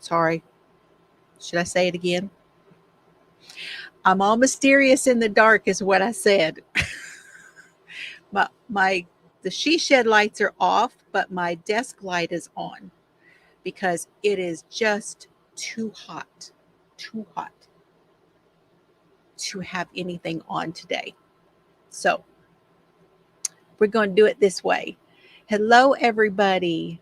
Sorry. Should I say it again? I'm all mysterious in the dark is what I said. The she shed lights are off, but my desk light is on because it is just too hot to have anything on today. So we're going to do it this way. Hello, everybody.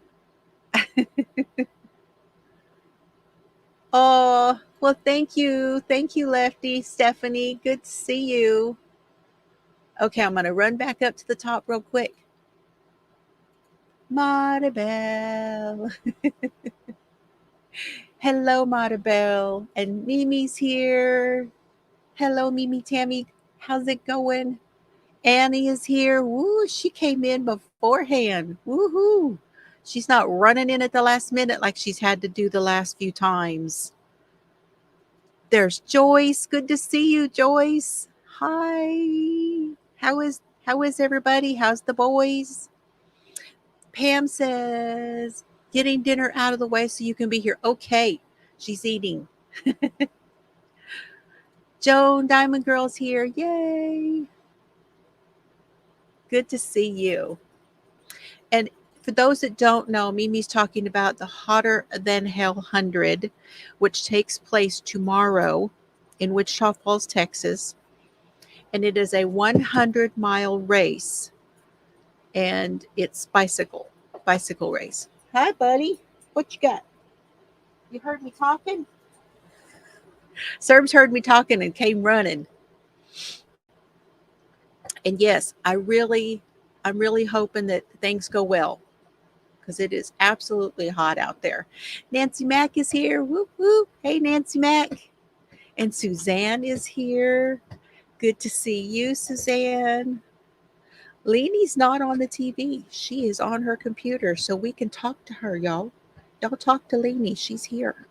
Oh, well, thank you. Thank you, Lefty. Stephanie, good to see you. Okay, I'm going to run back up to the top real quick. Maribel. Hello, Maribel. And Mimi's here. Hello, Mimi Tammy. How's it going? Annie is here. Woo, she came in beforehand. Woohoo. She's not running in at the last minute like she's had to do the last few times. There's Joyce. Good to see you, Joyce. Hi. How is everybody? How's the boys? Pam says, getting dinner out of the way so you can be here. Okay. She's eating. Joan, Diamond Girl's here. Yay. Good to see you. And for those that don't know, Mimi's talking about the Hotter Than Hell 100, which takes place tomorrow in Wichita Falls, Texas. And it is a 100-mile race. And it's bicycle race. Hi, buddy. What you got? You heard me talking? Serbs heard me talking and came running. And yes, I'm really hoping that things go well because it is absolutely hot out there. Nancy Mack is here. Whoop, whoop. Hey, Nancy Mack. And Suzanne is here. Good to see you, Suzanne. Leanie's not on the TV. She is on her computer, so we can talk to her, y'all. Y'all talk to Leanie. She's here.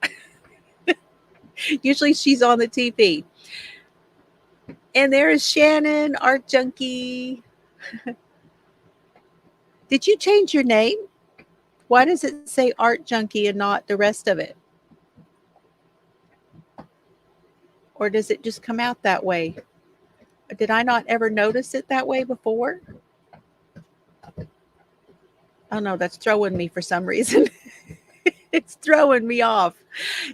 Usually she's on the TV. And there is Shannon, Art Junkie. Did you change your name? Why does it say Art Junkie and not the rest of it? Or does it just come out that way? Did I not ever notice it that way before? Oh no, that's throwing me for some reason. It's throwing me off.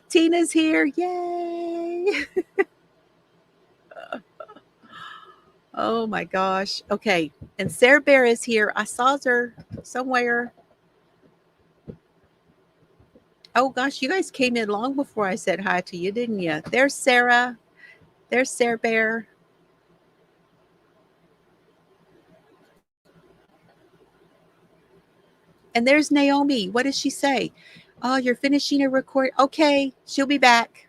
Tina's here. Yay. Oh my gosh. Okay. And Sarah Bear is here. I saw her somewhere. Oh gosh, you guys came in long before I said hi to you, didn't you? There's Sarah. There's Sarah Bear. And there's Naomi. What does she say? Oh, you're finishing a record. Okay, she'll be back.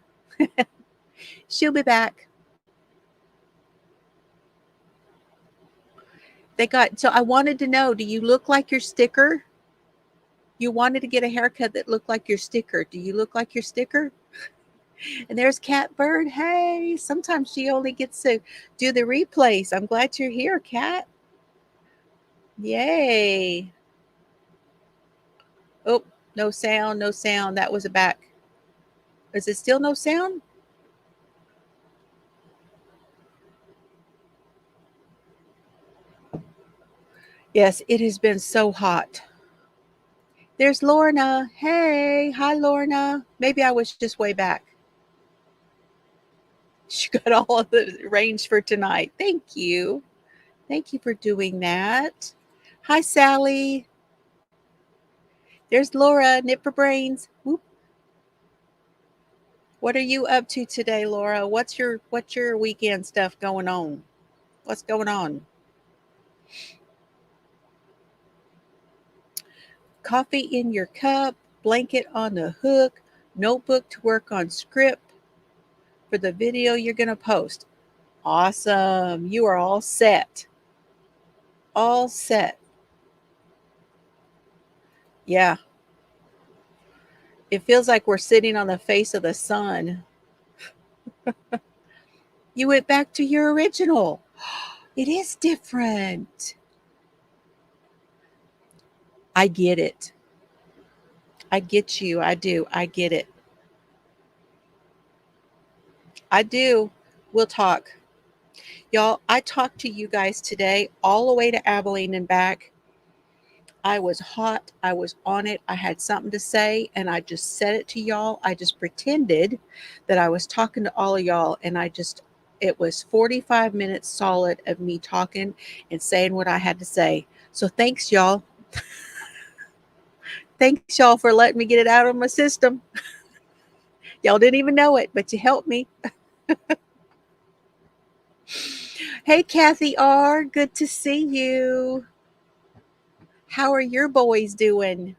She'll be back. So I wanted to know, do you look like your sticker? You wanted to get a haircut that looked like your sticker. Do you look like your sticker? And there's Catbird. Hey, sometimes she only gets to do the replays. I'm glad you're here, Cat. Yay. Oh, no sound, no sound. That was a back. Is it still no sound? Yes, it has been so hot. There's Lorna. Hey, hi, Lorna. Maybe I was just way back. She got all of the range for tonight. Thank you. Thank you for doing that. Hi, Sally. There's Laura, Nipper Brains. Whoop. What are you up to today, Laura? What's your weekend stuff going on? What's going on? Coffee in your cup, blanket on the hook, notebook to work on script for the video you're going to post. Awesome. You are all set. All set. Yeah. It feels like we're sitting on the face of the sun. You went back to your original. It is different. I get it. I get you. I do. I get it. I do. We'll talk. Y'all, I talked to you guys today all the way to Abilene and back. I was hot. I was on it. I had something to say, and I just said it to y'all. I just pretended that I was talking to all of y'all, and it was 45 minutes solid of me talking and saying what I had to say. So thanks, y'all. Thanks, y'all, for letting me get it out of my system. Y'all didn't even know it, but you helped me. Hey, Kathy R. Good to see you. How are your boys doing?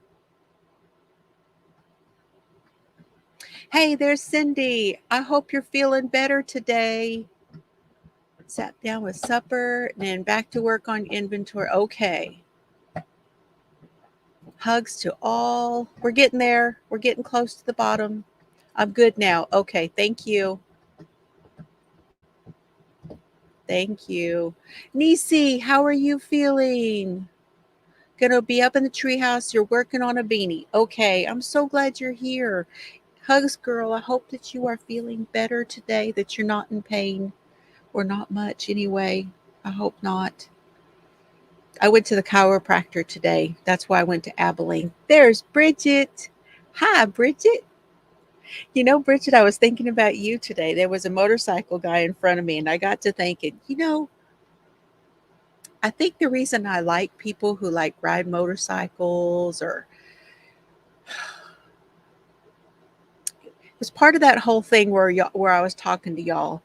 Hey, there's Cindy. I hope you're feeling better today. Sat down with supper and then back to work on inventory. Okay. Hugs to all. We're getting there. We're getting close to the bottom. I'm good now. Okay. Thank you. Thank you. Nisi, how are you feeling? Gonna be up in the treehouse. You're working on a beanie. Okay. I'm so glad you're here. Hugs, girl. I hope that you are feeling better today, that you're not in pain, or not much anyway. I hope not. I went to the chiropractor today. That's why I went to Abilene. There's Bridget. Hi, Bridget. You know, Bridget, I was thinking about you today. There was a motorcycle guy in front of me, and I got to thinking, I think the reason I like people who like ride motorcycles or was part of that whole thing where I was talking to y'all.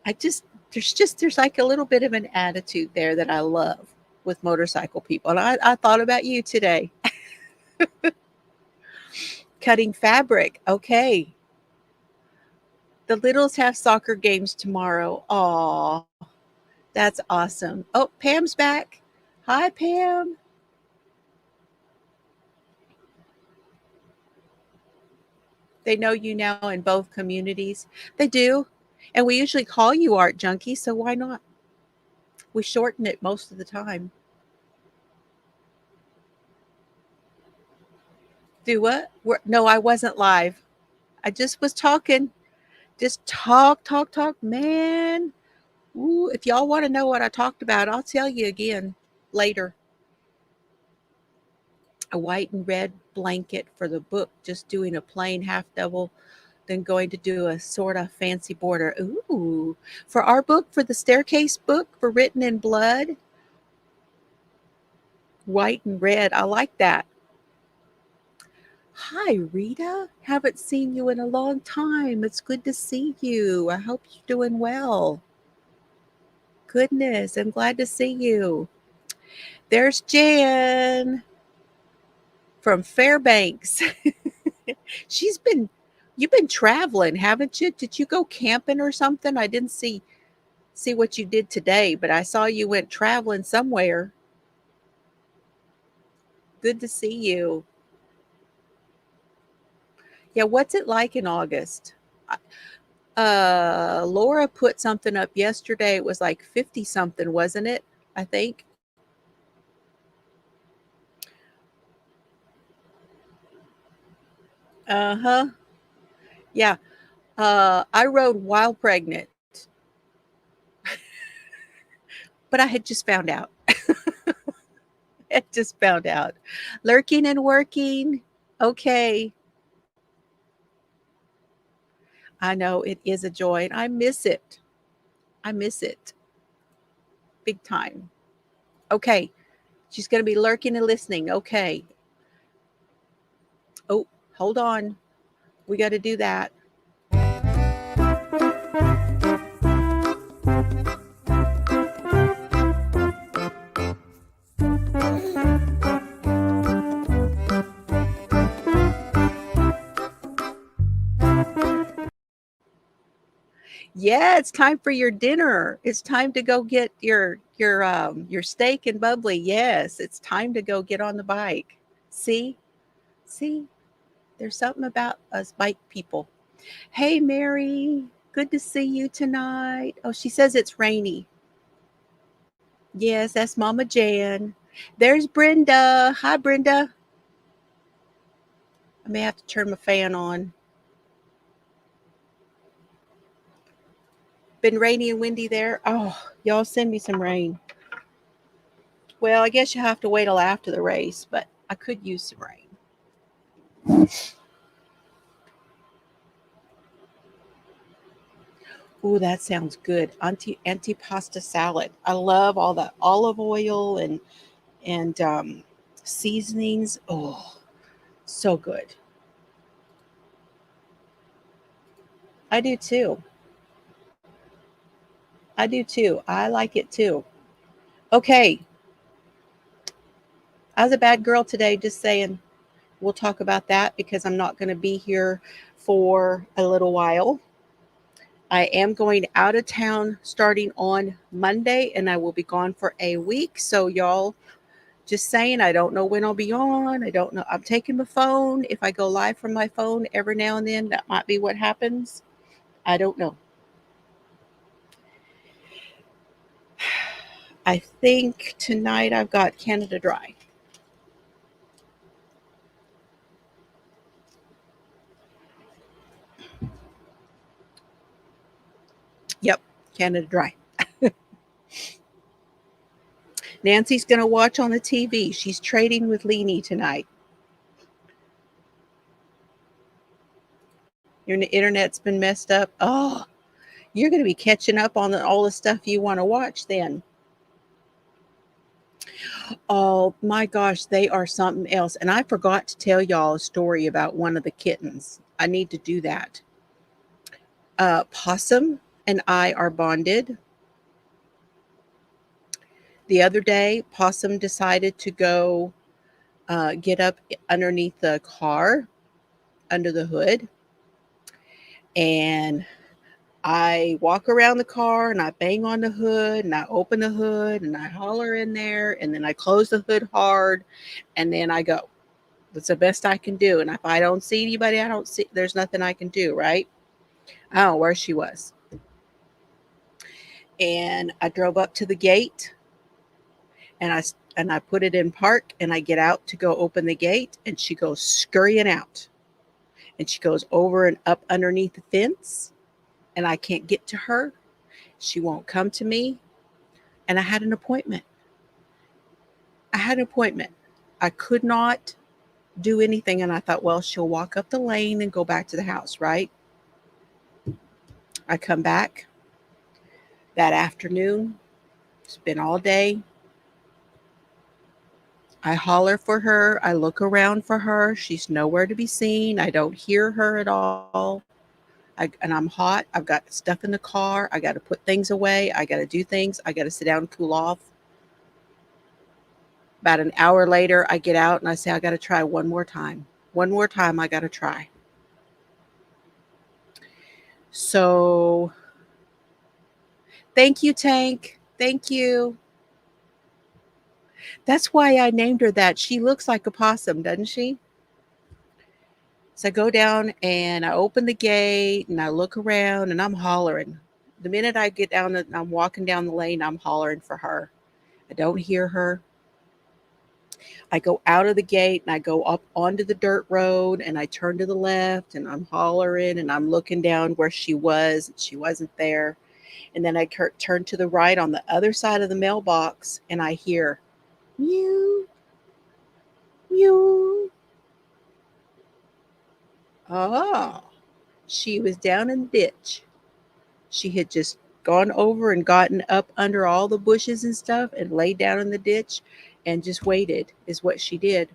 I just there's like a little bit of an attitude there that I love with motorcycle people. And I thought about you today. Cutting fabric. Okay. The littles have soccer games tomorrow. Aw, that's awesome. Oh, Pam's back. Hi, Pam. They know you now in both communities. They do. And we usually call you Art Junkie, so why not? We shorten it most of the time. Do what? No, I wasn't live. I just was talking. Just talk, talk, talk. Man, ooh, if y'all want to know what I talked about, I'll tell you again later. A white and red blanket for the book, just doing a plain half double, then going to do a sort of fancy border. Ooh, for our book, for the staircase book, for Written in Blood, white and red. I like that. Hi, Rita. Haven't seen you in a long time. It's good to see you. I hope you're doing well. Goodness, I'm glad to see you. There's Jan from Fairbanks. She's been You've been traveling, haven't you? Did you go camping or something? I didn't see what you did today, but I saw you went traveling somewhere. Good to see you. Yeah, what's it like in August? Laura put something up yesterday. It was like 50 something, wasn't it? I think. Uh-huh. Yeah. I rode while pregnant, but I had just found out. I just found out. Lurking and working. Okay. I know it is a joy and I miss it. I miss it big time. Okay. She's going to be lurking and listening. Okay. Oh, hold on. We got to do that. Yeah, it's time for your dinner. It's time to go get your steak and bubbly. Yes, it's time to go get on the bike. See? See? There's something about us bike people. Hey Mary, good to see you tonight. Oh, she says it's rainy. Yes, that's Mama Jan. There's Brenda. Hi Brenda. I may have to turn my fan on. Been rainy and windy there. Oh, y'all send me some rain. Well, I guess you have to wait till after the race, but I could use some rain. Ooh, that sounds good. Antipasta salad. I love all the olive oil and seasonings. Oh, so good. I do too. I do too. I like it too. Okay, I was a bad girl today, just saying. We'll talk about that because I'm not going to be here for a little while. I am going out of town starting on Monday and I will be gone for a week. So, y'all, just saying, I don't know when I'll be on. I don't know. I'm taking my phone. If I go live from my phone every now and then, that might be what happens. I don't know. I think tonight I've got Canada Dry. Yep, Canada Dry. Nancy's going to watch on the TV. She's trading with Leanie tonight. Your internet's been messed up. Oh, you're going to be catching up on all the stuff you want to watch then. Oh my gosh, they are something else. And I forgot to tell y'all a story about one of the kittens. I need to do that. Possum and I are bonded. The other day, Possum decided to go get up underneath the car, under the hood. And I walk around the car and I bang on the hood and I open the hood and I holler in there and then I close the hood hard and then I go. That's the best I can do. And if I don't see anybody, there's nothing I can do, right? I don't know where she was. And I drove up to the gate and I put it in park and I get out to go open the gate and she goes scurrying out. And she goes over and up underneath the fence and I can't get to her. She won't come to me. And I had an appointment. I could not do anything. And I thought, well, she'll walk up the lane and go back to the house, right? I come back that afternoon. It's been all day. I holler for her. I look around for her. She's nowhere to be seen. I don't hear her at all. And I'm hot. I've got stuff in the car. I got to put things away. I got to do things. I got to sit down and cool off. About an hour later, I get out and I say, I got to try one more time. One more time, I got to try. So, thank you, Tank. Thank you. That's why I named her that. She looks like a possum, doesn't she? So I go down and I open the gate and I look around and I'm hollering. The minute I get down and I'm walking down the lane, I'm hollering for her. I don't hear her. I go out of the gate and I go up onto the dirt road and I turn to the left and I'm hollering and I'm looking down where she was. She wasn't there. And then I turn to the right on the other side of the mailbox and I hear mew, mew. Oh, she was down in the ditch. She had just gone over and gotten up under all the bushes and stuff and laid down in the ditch and just waited, is what she did.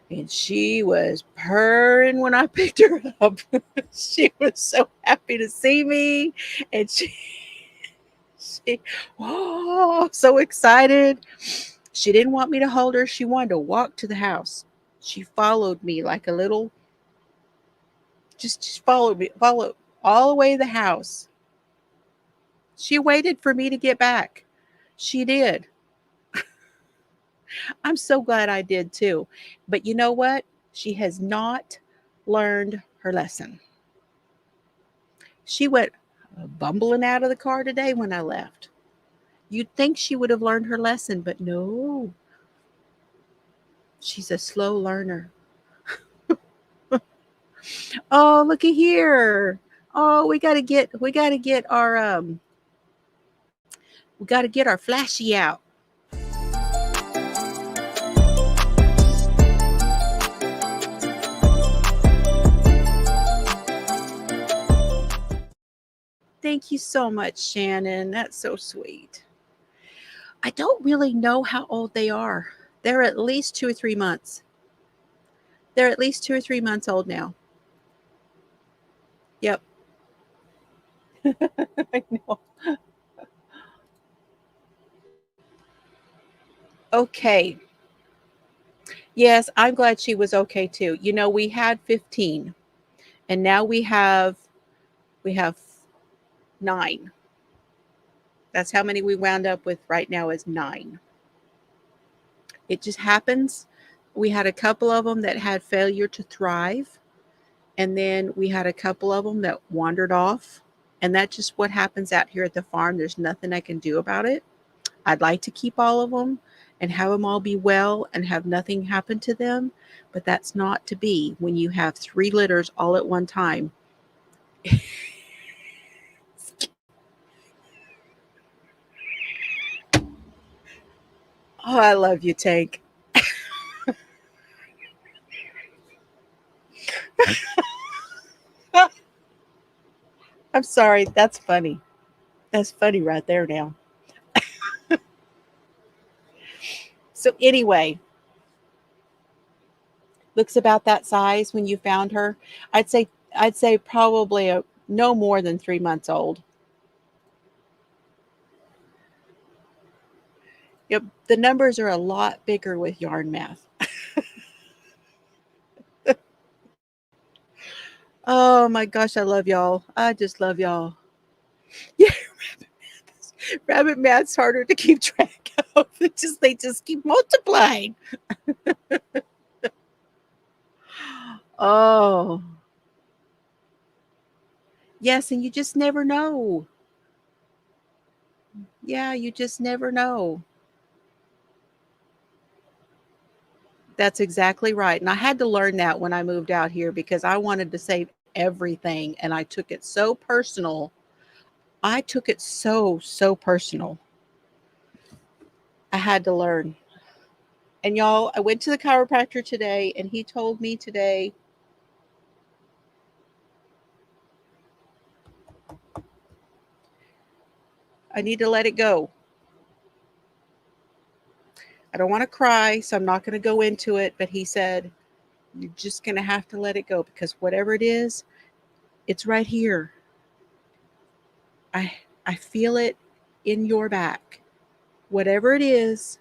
And she was purring when I picked her up. She was so happy to see me. And she, oh, so excited. She didn't want me to hold her. She wanted to walk to the house. She followed me like a little, just followed me, followed all the way to the house. She waited for me to get back. She did. I'm so glad I did too. But you know what? She has not learned her lesson. She went bumbling out of the car today when I left. You'd think she would have learned her lesson, but no. She's a slow learner. Oh, looky here. Oh, we gotta get our flashy out. Thank you so much, Shannon. That's so sweet. I don't really know how old they are. They're at least 2 or 3 months. They're at least 2 or 3 months old now. Yep. I know. Okay. Yes, I'm glad she was okay too. You know, we had 15 and now we have 9. That's how many we wound up with right now is 9. It just happens. We had a couple of them that had failure to thrive, and then we had a couple of them that wandered off. And that's just what happens out here at the farm. There's nothing I can do about it. I'd like to keep all of them and have them all be well and have nothing happen to them, but that's not to be when you have 3 litters all at one time. Oh, I love you, Tank. I'm sorry. That's funny. That's funny right there now. So anyway, looks about that size when you found her. I'd say I'd say probably no more than 3 months old. Yep, the numbers are a lot bigger with yarn math. Oh my gosh, I love y'all. I just love y'all. Yeah, rabbit math's harder to keep track of. They just keep multiplying. Oh, yes, and you just never know. Yeah, you just never know. That's exactly right. And I had to learn that when I moved out here because I wanted to save everything and I took it so personal. I took it so personal. I had to learn. And y'all, I went to the chiropractor today and he told me today I need to let it go. I don't want to cry, so I'm not going to go into it, but he said you're just going to have to let it go because whatever it is, it's right here. I I feel it in your back. Whatever it is,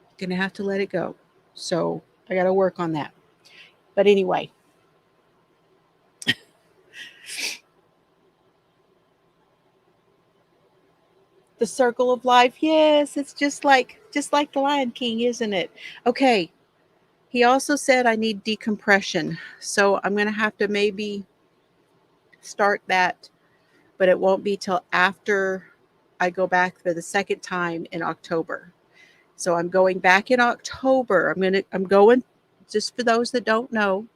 you're going to have to let it go. So, I got to work on that. But anyway, the circle of life. Yes, it's just like the Lion King, isn't it? Okay. He also said I need decompression. So I'm going to have to maybe start that, but it won't be till after I go back for the second time in October. So I'm going back in October. I'm going just for those that don't know.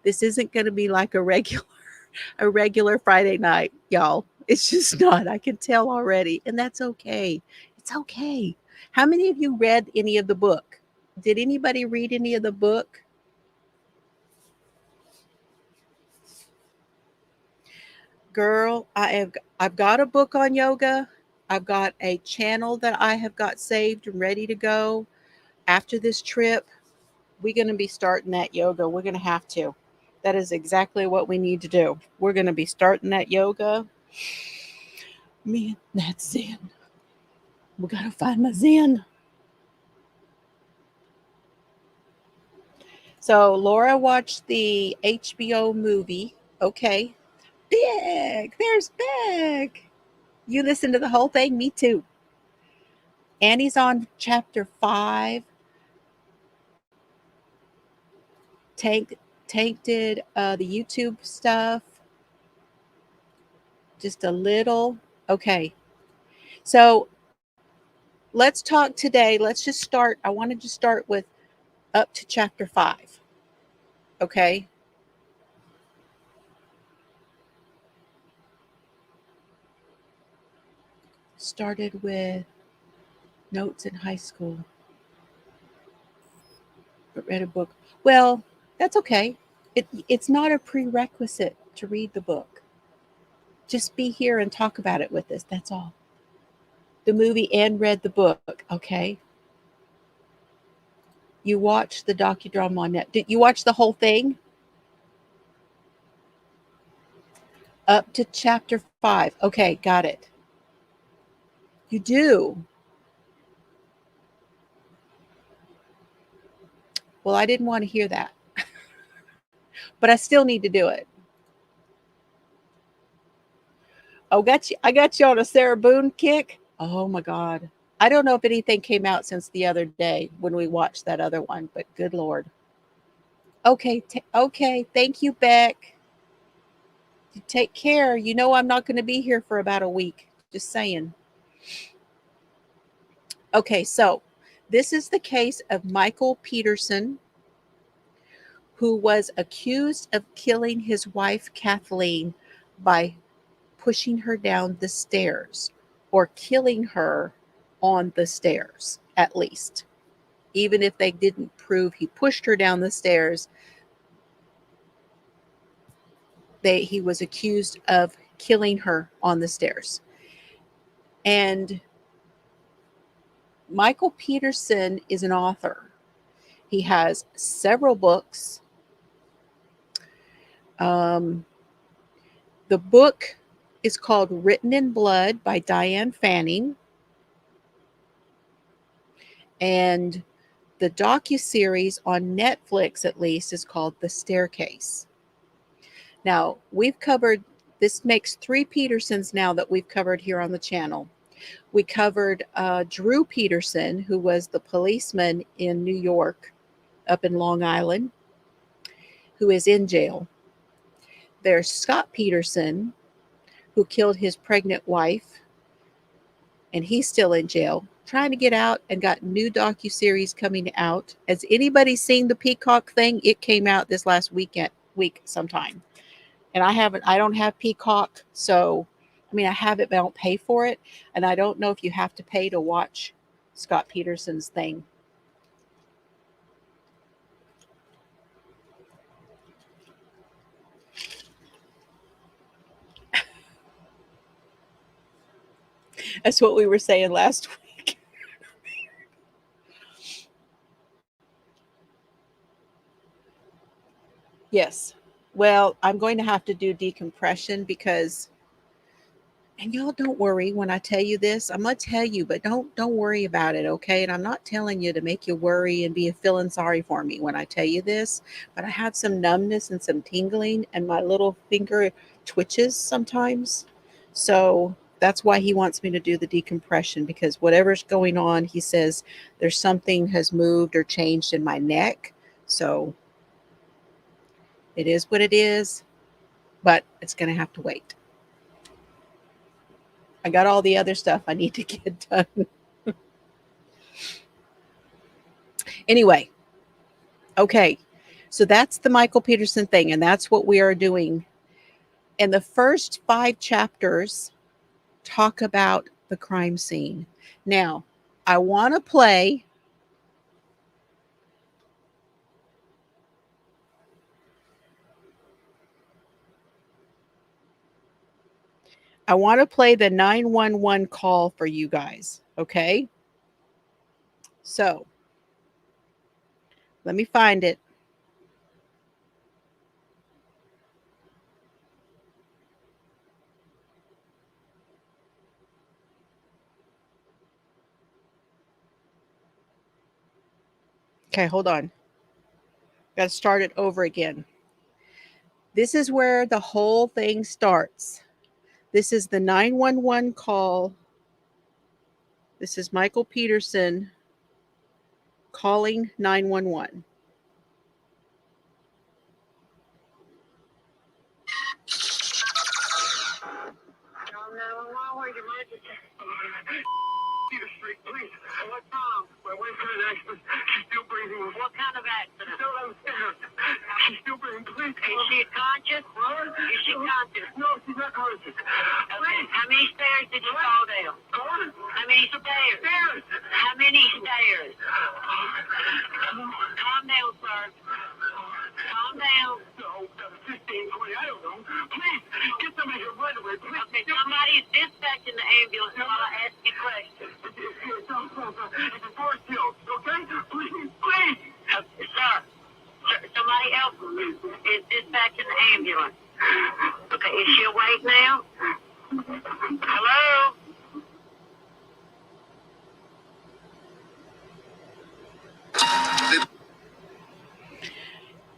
This isn't going to be like a regular Friday night, y'all. It's just not. I can tell already, and that's okay. It's okay. How many of you read any of the book? Did anybody read any of the book? Girl, I've got a book on yoga. I've got a channel that I have got saved and ready to go. After this trip, we're going to be starting that yoga. We're going to have to. That is exactly what we need to do. We're going to be starting that yoga. Man, that's Zen. We got to find my Zen. So Laura watched the HBO movie. Okay. Big. There's Big. You listened to the whole thing? Me too. Annie's on chapter 5. Tank Tank did the YouTube stuff just a little. Okay. So let's talk today. Let's just start. I wanted to start with up to chapter 5. Okay. Started with notes in high school, but read a book. Well, that's okay. It's not a prerequisite to read the book. Just be here and talk about it with us. That's all. The movie and read the book, okay? You watched the docudrama on net. Did you watch the whole thing? Up to chapter 5. Okay, got it. You do. Well, I didn't want to hear that, but I still need to do it. Oh, got you. I got you on a Sarah Boone kick. Oh my God. I don't know if anything came out since the other day when we watched that other one, but good Lord. Okay, okay. Thank you, Beck. You take care. You know I'm not going to be here for about a week. Just saying. Okay, so this is the case of Michael Peterson, who was accused of killing his wife Kathleen by pushing her down the stairs or killing her on the stairs, at least. Even if they didn't prove he pushed her down the stairs, he was accused of killing her on the stairs. And Michael Peterson is an author. He has several books. The book is called Written in Blood by Diane Fanning. And the docuseries on Netflix, at least, is called The Staircase. Now, we've covered, this makes 3 Petersons now that we've covered here on the channel. We covered Drew Peterson, who was the policeman in New York, up in Long Island, who is in jail. There's Scott Peterson, who killed his pregnant wife, and he's still in jail, trying to get out, and got new docuseries coming out. Has anybody seen the Peacock thing? It came out this last week sometime. And I don't have Peacock, so I mean I have it, but I don't pay for it. And I don't know if you have to pay to watch Scott Peterson's thing. That's what we were saying last week. Yes. Well, I'm going to have to do decompression because, and y'all don't worry when I tell you this. I'm gonna tell you, but don't worry about it, okay? And I'm not telling you to make you worry and be feeling sorry for me when I tell you this, but I have some numbness and some tingling, and my little finger twitches sometimes. So that's why he wants me to do the decompression, because whatever's going on, he says there's something has moved or changed in my neck. So it is what it is, but it's gonna have to wait. I got all the other stuff I need to get done. Anyway, okay. So that's the Michael Peterson thing, and that's what we are doing. And the first 5 chapters talk about the crime scene. Now, I want to play the 911 call for you guys, okay? So, let me find it. Okay, hold on. Got to start it over again. This is where the whole thing starts. This is the 911 call. This is Michael Peterson calling 911. Street, please. What wrong? My wife had an accident. She's still breathing. What kind of accident? Still downstairs. She's still breathing. Please. Is she conscious? What? Is she conscious? No, she's not conscious. Please. How many stairs did you fall down? What? How many stairs? Stairs. How many stairs? Calm down, sir. Calm down. No, 15, 20, I don't know. Please, get somebody here right away. Please. Okay, somebody is dispatching the ambulance while I ask you questions. It's a force field, okay? Please, please. Sir, somebody else is dispatching the ambulance. Okay, is she awake now? Hello?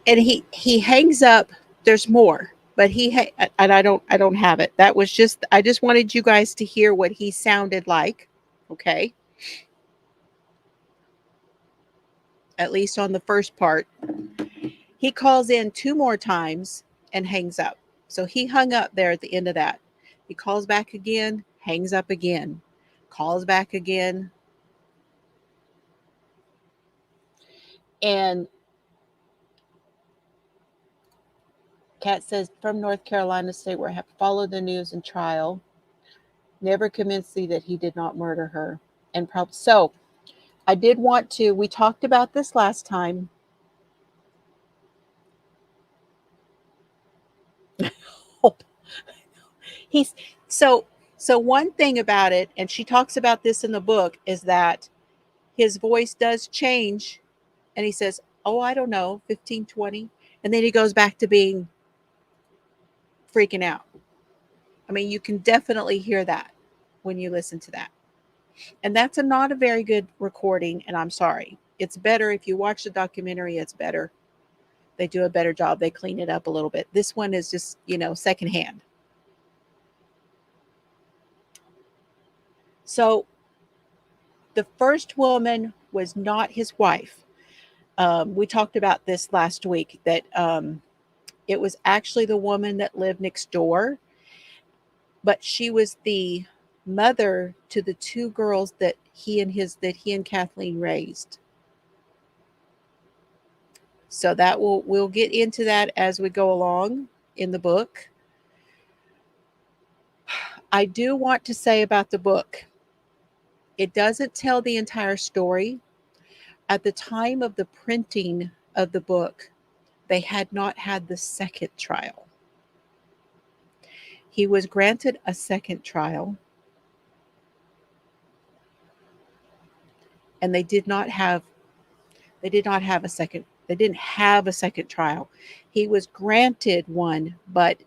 And he hangs up. There's more, but and I don't have it. That was just, I just wanted you guys to hear what he sounded like. Okay, at least on the first part. He calls in 2 more times and hangs up. So he hung up there at the end of that. He calls back again, hangs up again, calls back again. And Kat says, from North Carolina State, where I have followed the news and trial, never convinced me that he did not murder her. And probably so. I did want to, we talked about this last time. He's so so one thing about it, and she talks about this in the book, is that his voice does change, and he says, oh, I don't know, 15, 20, and then he goes back to being freaking out. I mean, you can definitely hear that when you listen to that. And that's not a very good recording, and I'm sorry. It's better if you watch the documentary, it's better. They do a better job. They clean it up a little bit. This one is just, secondhand. So the first woman was not his wife. We talked about this last week, that it was actually the woman that lived next door, but she was the mother to the 2 girls that he and Kathleen raised. So that we'll get into that as we go along in the book. I do want to say about the book, it doesn't tell the entire story. At the time of the printing of the book, they had not had the second trial. He was granted a second trial, and they didn't have a second trial. He was granted one, but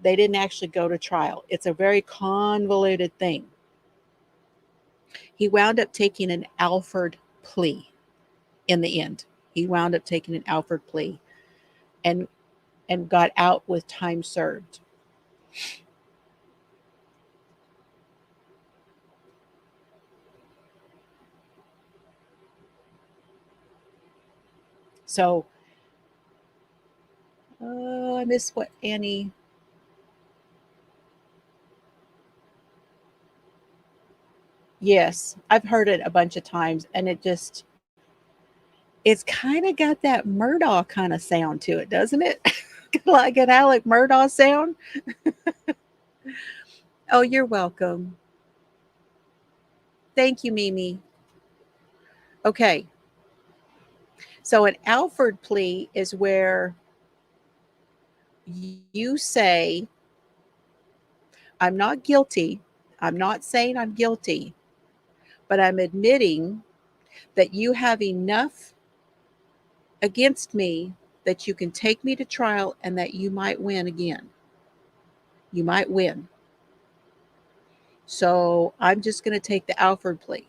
they didn't actually go to trial. It's a very convoluted thing. He wound up taking an Alford plea in the end. He wound up taking an Alford plea and got out with time served. So, I miss what Annie. Yes, I've heard it a bunch of times, and it's kind of got that Murdaugh kind of sound to it, doesn't it? Like an Alec Murdaugh sound. Oh, you're welcome. Thank you, Mimi. Okay. So an Alford plea is where you say, I'm not guilty. I'm not saying I'm guilty, but I'm admitting that you have enough against me that you can take me to trial and that you might win again. You might win. So I'm just going to take the Alford plea.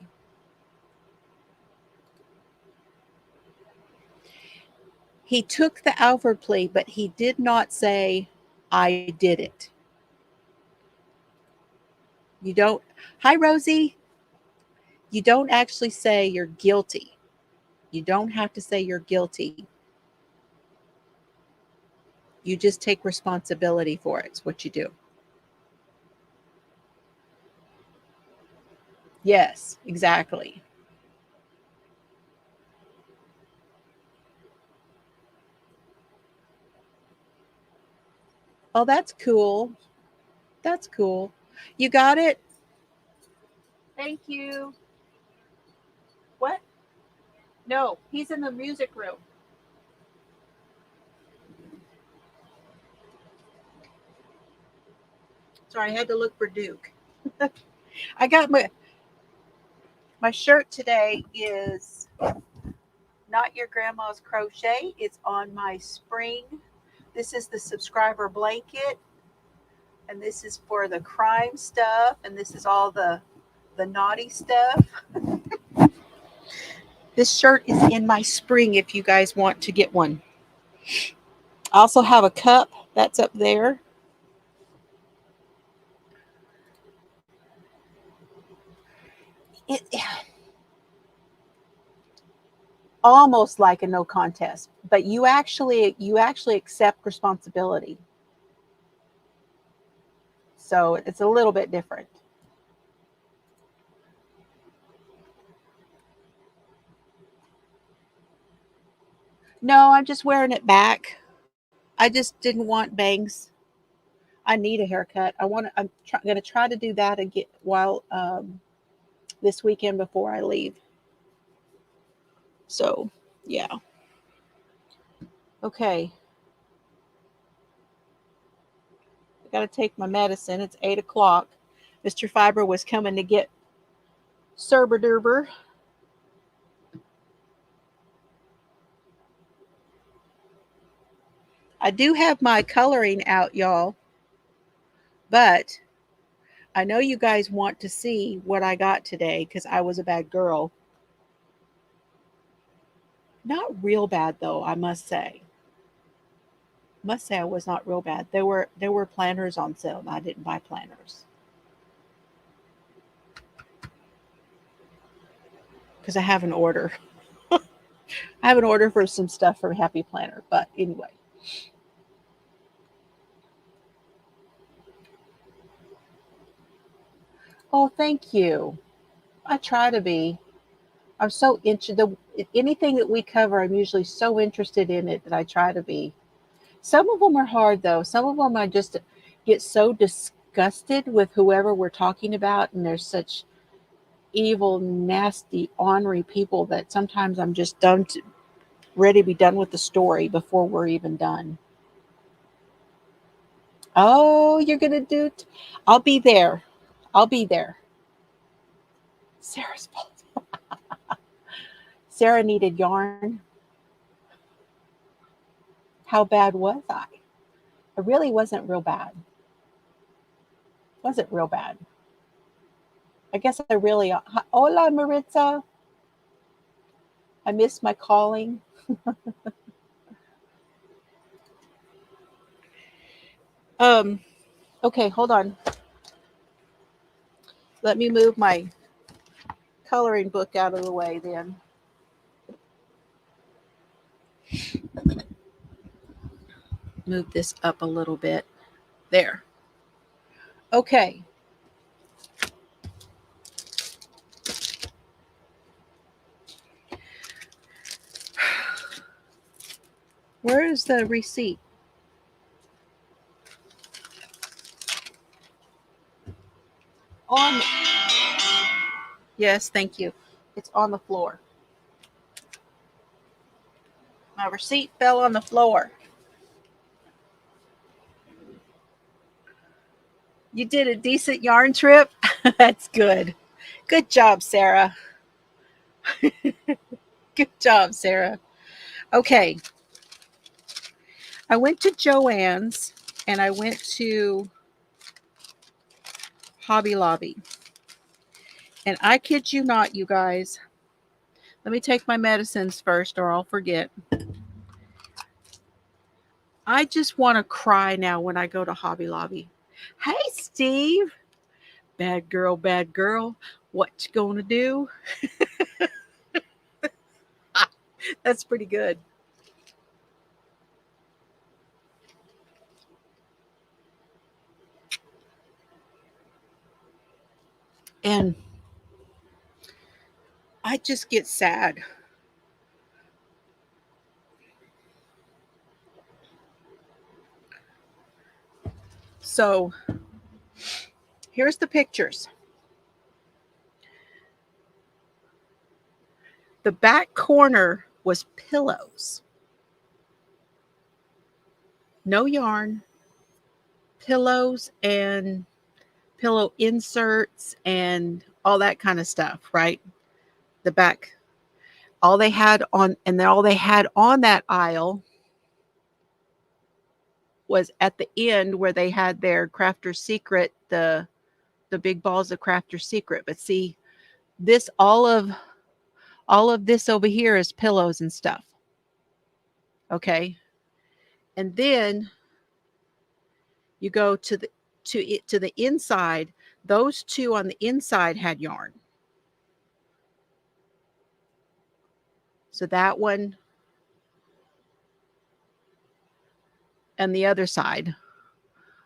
He took the Alford plea, but he did not say, I did it. You don't, hi, Rosie. You don't actually say you're guilty. You don't have to say you're guilty. You just take responsibility for it. It's what you do. Yes, exactly. Oh, that's cool. That's cool. You got it? Thank you. What? No, he's in the music room. Sorry, I had to look for Duke. I got my shirt today is not your grandma's crochet. It's on my spring. This is the subscriber blanket, and this is for the crime stuff, and this is all the naughty stuff. This shirt is in my spring if you guys want to get one. I also have a cup that's up there. It almost like a no contest, but you actually accept responsibility. So it's a little bit different. No, I'm just wearing it back. I just didn't want bangs. I need a haircut. Going to try to do that again while this weekend before I leave. So, yeah. Okay. I got to take my medicine. It's 8 o'clock. Mr. Fiber was coming to get Cerber Durber. I do have my coloring out, y'all, but I know you guys want to see what I got today because I was a bad girl. Not real bad though, I must say. Must say I was not real bad. There were planners on sale and I didn't buy planners because I have an order. I have an order for some stuff from Happy Planner, but anyway. Oh, thank you. I try to be. I'm so interested. Anything that we cover, I'm usually so interested in it that I try to be. Some of them are hard though. Some of them I just get so disgusted with whoever we're talking about, and they're such evil, nasty, ornery people that sometimes I'm just ready to be done with the story before we're even done. Oh, you're gonna do? I'll be there. I'll be there. Sarah's fault. Sarah needed yarn. How bad was I? I really wasn't real bad. Wasn't real bad. I guess I really. Hola, Maritza. I missed my calling. Um. Okay, hold on. Let me move my coloring book out of the way then. Move this up a little bit. There. Okay. Where is the receipt? On. Yes, thank you. It's on the floor. My receipt fell on the floor. You did a decent yarn trip? That's good. Good job, Sarah. Good job, Sarah. Okay. I went to Joann's and I went to Hobby Lobby. And I kid you not, you guys. Let me take my medicines first or I'll forget. I just want to cry now when I go to Hobby Lobby. Hey, Steve. Bad girl, bad girl. What you gonna do? That's pretty good. And I just get sad. So here's the pictures. The back corner was pillows, no yarn, pillows and pillow inserts and all that kind of stuff, right? The back, all they had on, and then all they had on that aisle was at the end where they had their Crafter's Secret, the big balls of Crafter's Secret. But see, this all of this over here is pillows and stuff. Okay. And then you go to the inside. Those two on the inside had yarn. So that one and the other side,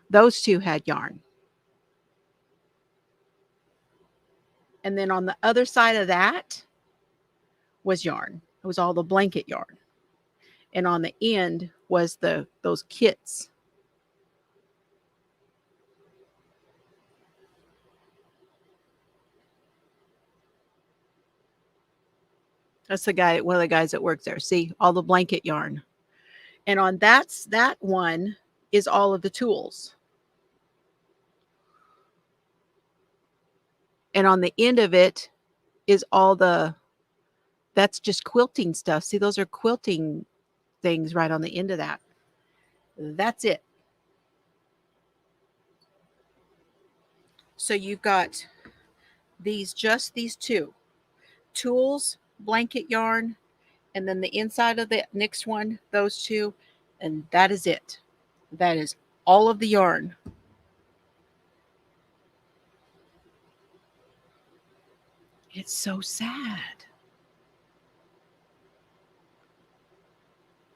those two had yarn. And then on the other side of that was yarn. It was all the blanket yarn. And on the end was those kits. That's the guy, one of the guys that works there. See, all the blanket yarn. And on that one is all of the tools. And on the end of it is that's just quilting stuff. See, those are quilting things right on the end of that. That's it. So you've got just these two tools, blanket yarn, and then the inside of the next one, those two, and that is it. That is all of the yarn. It's so sad.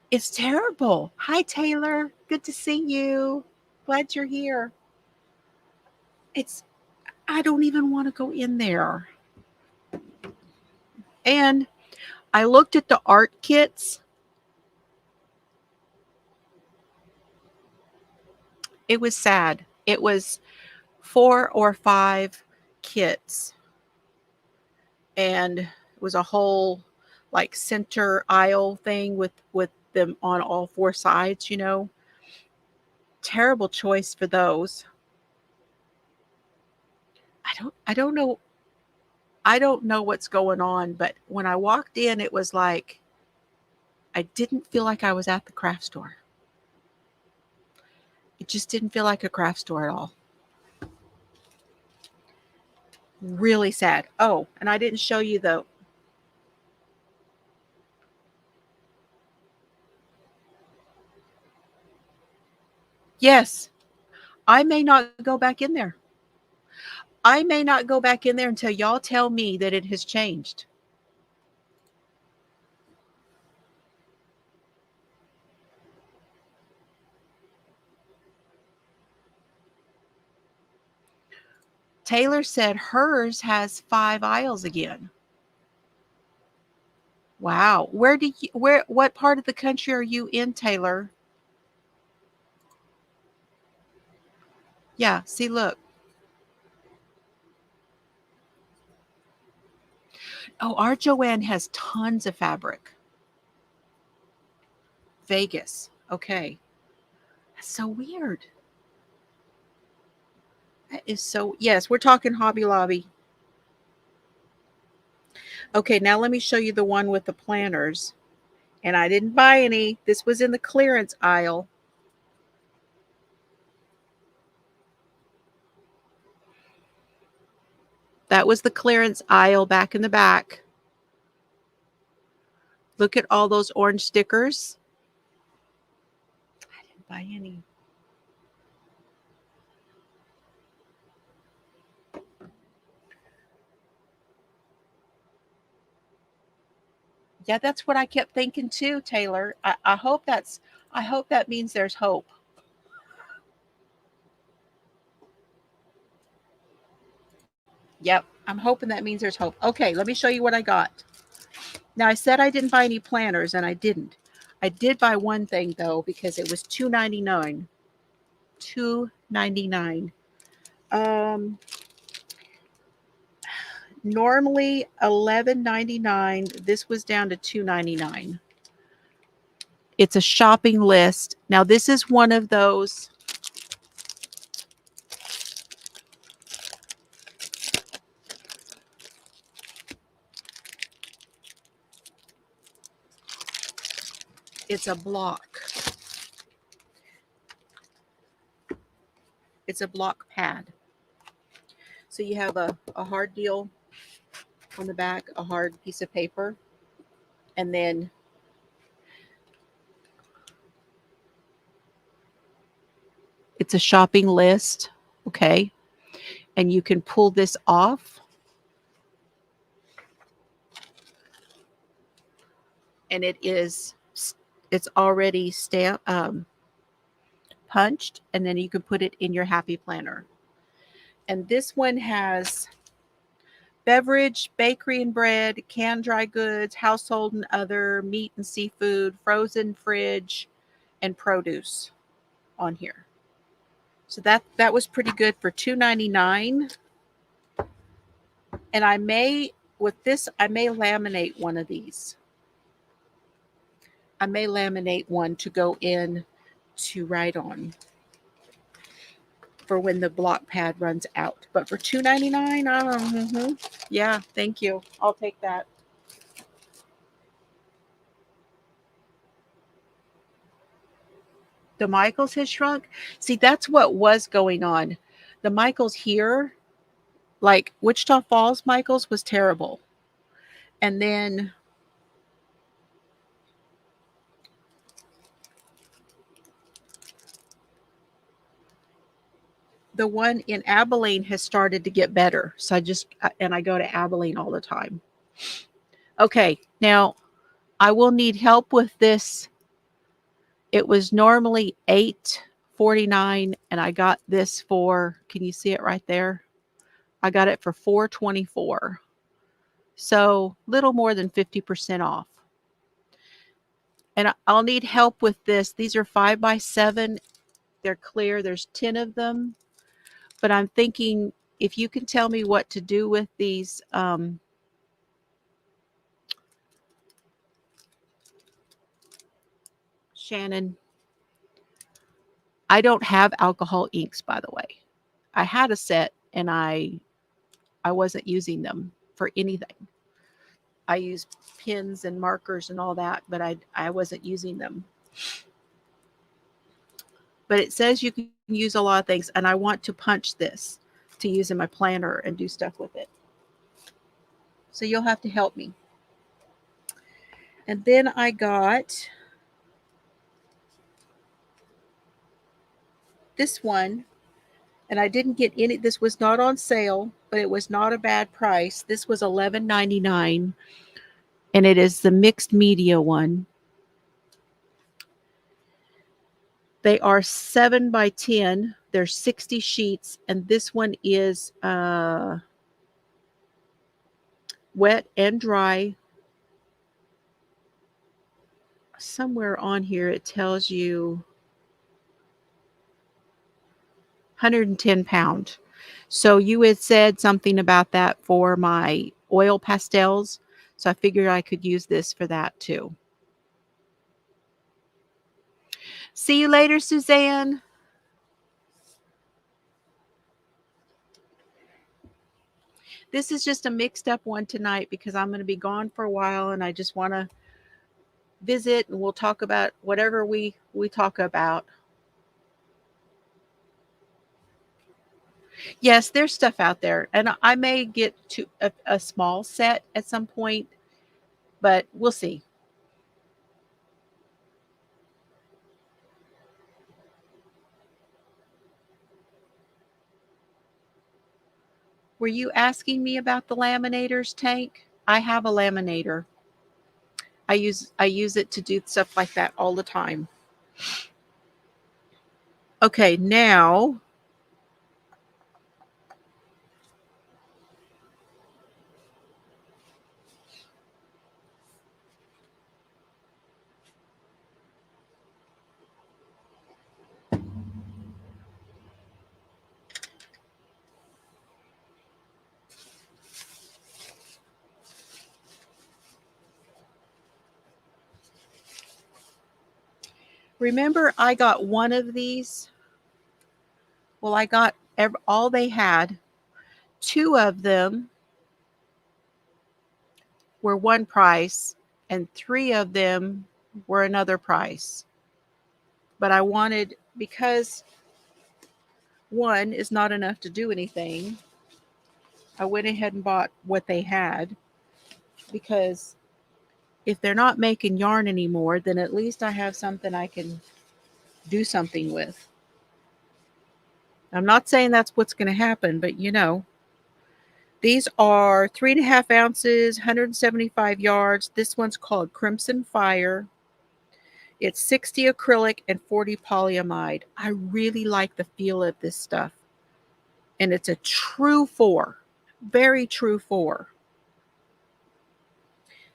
It's terrible. Hi, Taylor. Good to see you. Glad you're here. I don't even want to go in there. And I looked at the art kits. It was sad. It was 4 or 5 kits. And it was a whole like center aisle thing with them on all 4 sides, you know. Terrible choice for those. I don't know. I don't know what's going on, but when I walked in, it was like I didn't feel like I was at the craft store. It just didn't feel like a craft store at all. Really sad. Oh, and I didn't show you the Yes, I may not go back in there. I may not go back in there until y'all tell me that it has changed. Taylor said hers has 5 aisles again. Wow. What part of the country are you in, Taylor? Yeah, see, look. Oh, our Joanne has tons of fabric. Vegas. Okay. That's so weird. That is so, yes, we're talking Hobby Lobby. Okay, now let me show you the one with the planners. And I didn't buy any. This was in the clearance aisle. That was the clearance aisle back in the back. Look at all those orange stickers. I didn't buy any. Yeah, that's what I kept thinking too, Taylor. I hope that means there's hope. Yep, I'm hoping that means there's hope. Okay, let me show you what I got. Now, I said I didn't buy any planners, and I didn't. I did buy one thing, though, because it was $2.99. $2.99. Normally $11.99. This was down to $2.99. It's a shopping list. Now, this is one of those. It's a block. It's a block pad. So you have a hard deal on the back, a hard piece of paper, and then it's a shopping list, okay? And you can pull this off, and it's already punched, and then you can put it in your happy planner. And this one has beverage, bakery and bread, canned dry goods, household and other, meat and seafood, frozen fridge, and produce on here. So that was pretty good for $2.99. And I may laminate one of these. I may laminate one to go in to write on for when the block pad runs out. But for $2.99, yeah, thank you. I'll take that. The Michaels has shrunk. See, that's what was going on. The Michaels here, like Wichita Falls Michaels, was terrible. And then the one in Abilene has started to get better. So I go to Abilene all the time. Okay, now I will need help with this. It was normally $8.49, and I got this for, can you see it right there? I got it for $4.24. So little more than 50% off. And I'll need help with this. These are 5x7. They're clear. There's 10 of them. But I'm thinking if you can tell me what to do with these Shannon, I don't have alcohol inks, by the way. I had a set and I wasn't using them for anything. I use pens and markers and all that, but I wasn't using them. But it says you can use a lot of things, and I want to punch this to use in my planner and do stuff with it. So you'll have to help me. And then I got this one, and I didn't get any. This was not on sale, but it was not a bad price. This was $11.99, and it is the mixed media one. They are 7x10. There's 60 sheets, and this one is wet and dry. Somewhere on here it tells you 110 pound. So you had said something about that for my oil pastels. So I figured I could use this for that too. See you later, Suzanne. This is just a mixed up one tonight because I'm going to be gone for a while and I just want to visit and we'll talk about whatever we talk about. Yes, there's stuff out there, and I may get to a small set at some point, but we'll see. Were you asking me about the laminators, Tank? I have a laminator. I use it to do stuff like that all the time. Okay, now Remember, I got one of these. Well, I got all they had. Two of them were one price, and three of them were another price. But I wanted, because one is not enough to do anything, I went ahead and bought what they had, because if they're not making yarn anymore, then at least I have something I can do something with. I'm not saying that's what's going to happen, but you know. These are 3.5 ounces, 175 yards. This one's called Crimson Fire. It's 60 acrylic and 40 polyamide. I really like the feel of this stuff. And it's a true 4. Very true 4.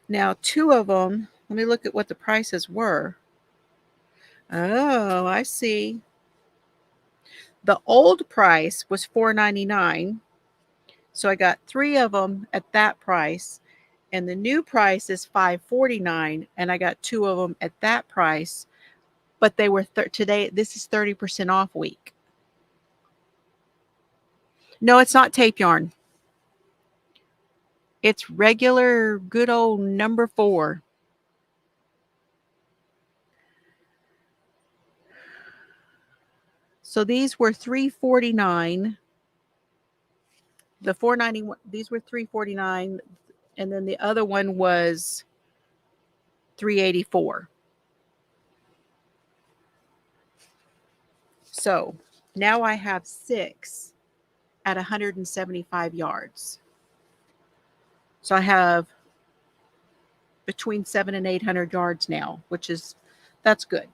Now, two of them, let me look at what the prices were. Oh, I see. The old price was $4.99. So I got 3 of them at that price. And the new price is $5.49, and I got 2 of them at that price. But they were today. This is 30% off week. No, it's not tape yarn. It's regular, good old number 4. So these were $3.49. The $4.91. These were $3.49, and then the other one was $3.84. So now I have 6 at 175 yards. So I have between 700 and 800 yards now, that's good.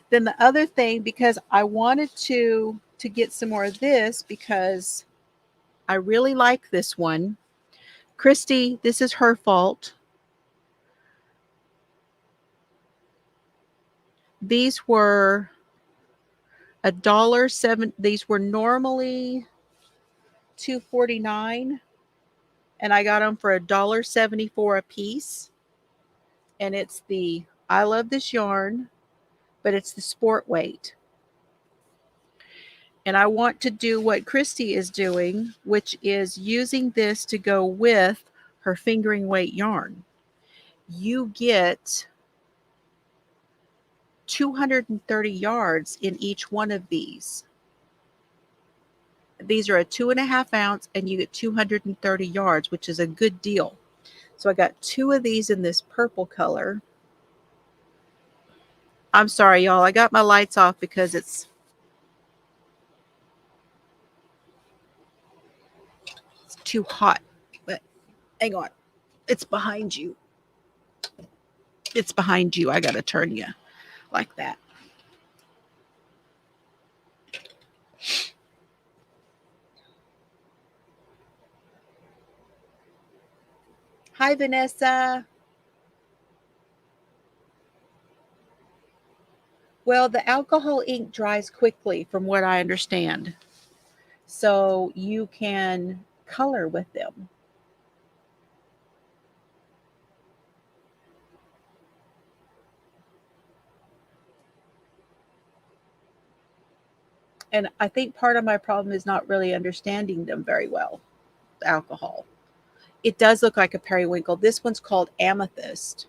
Then the other thing, because I wanted to get some more of this, because I really like this one. Christy, this is her fault. These were $1.07. These were normally $2.49, and I got them for $1.74 a piece. And it's I love this yarn, but it's the sport weight. And I want to do what Christy is doing, which is using this to go with her fingering weight yarn. You get 230 yards in each one of these. These are a 2.5 ounce, and you get 230 yards, which is a good deal. So I got 2 of these in this purple color. I'm sorry, y'all. I got my lights off because it's too hot. But hang on. It's behind you. It's behind you. I got to turn you like that. Hi, Vanessa. Well, the alcohol ink dries quickly, from what I understand. So you can color with them. And I think part of my problem is not really understanding them very well, the alcohol. It does look like a periwinkle. This one's called Amethyst.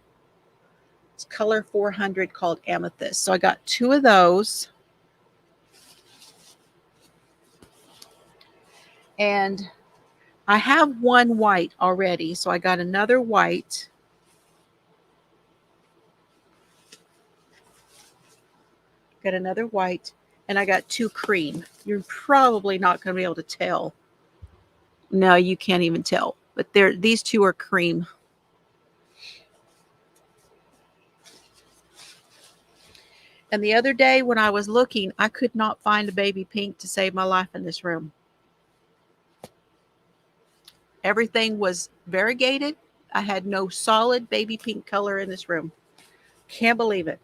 It's color 400, called Amethyst. So I got 2 of those. And I have one white already. So I got another white. Got another white. And I got 2 cream. You're probably not going to be able to tell. No, you can't even tell. But these 2 are cream. And the other day when I was looking, I could not find a baby pink to save my life in this room. Everything was variegated. I had no solid baby pink color in this room. Can't believe it.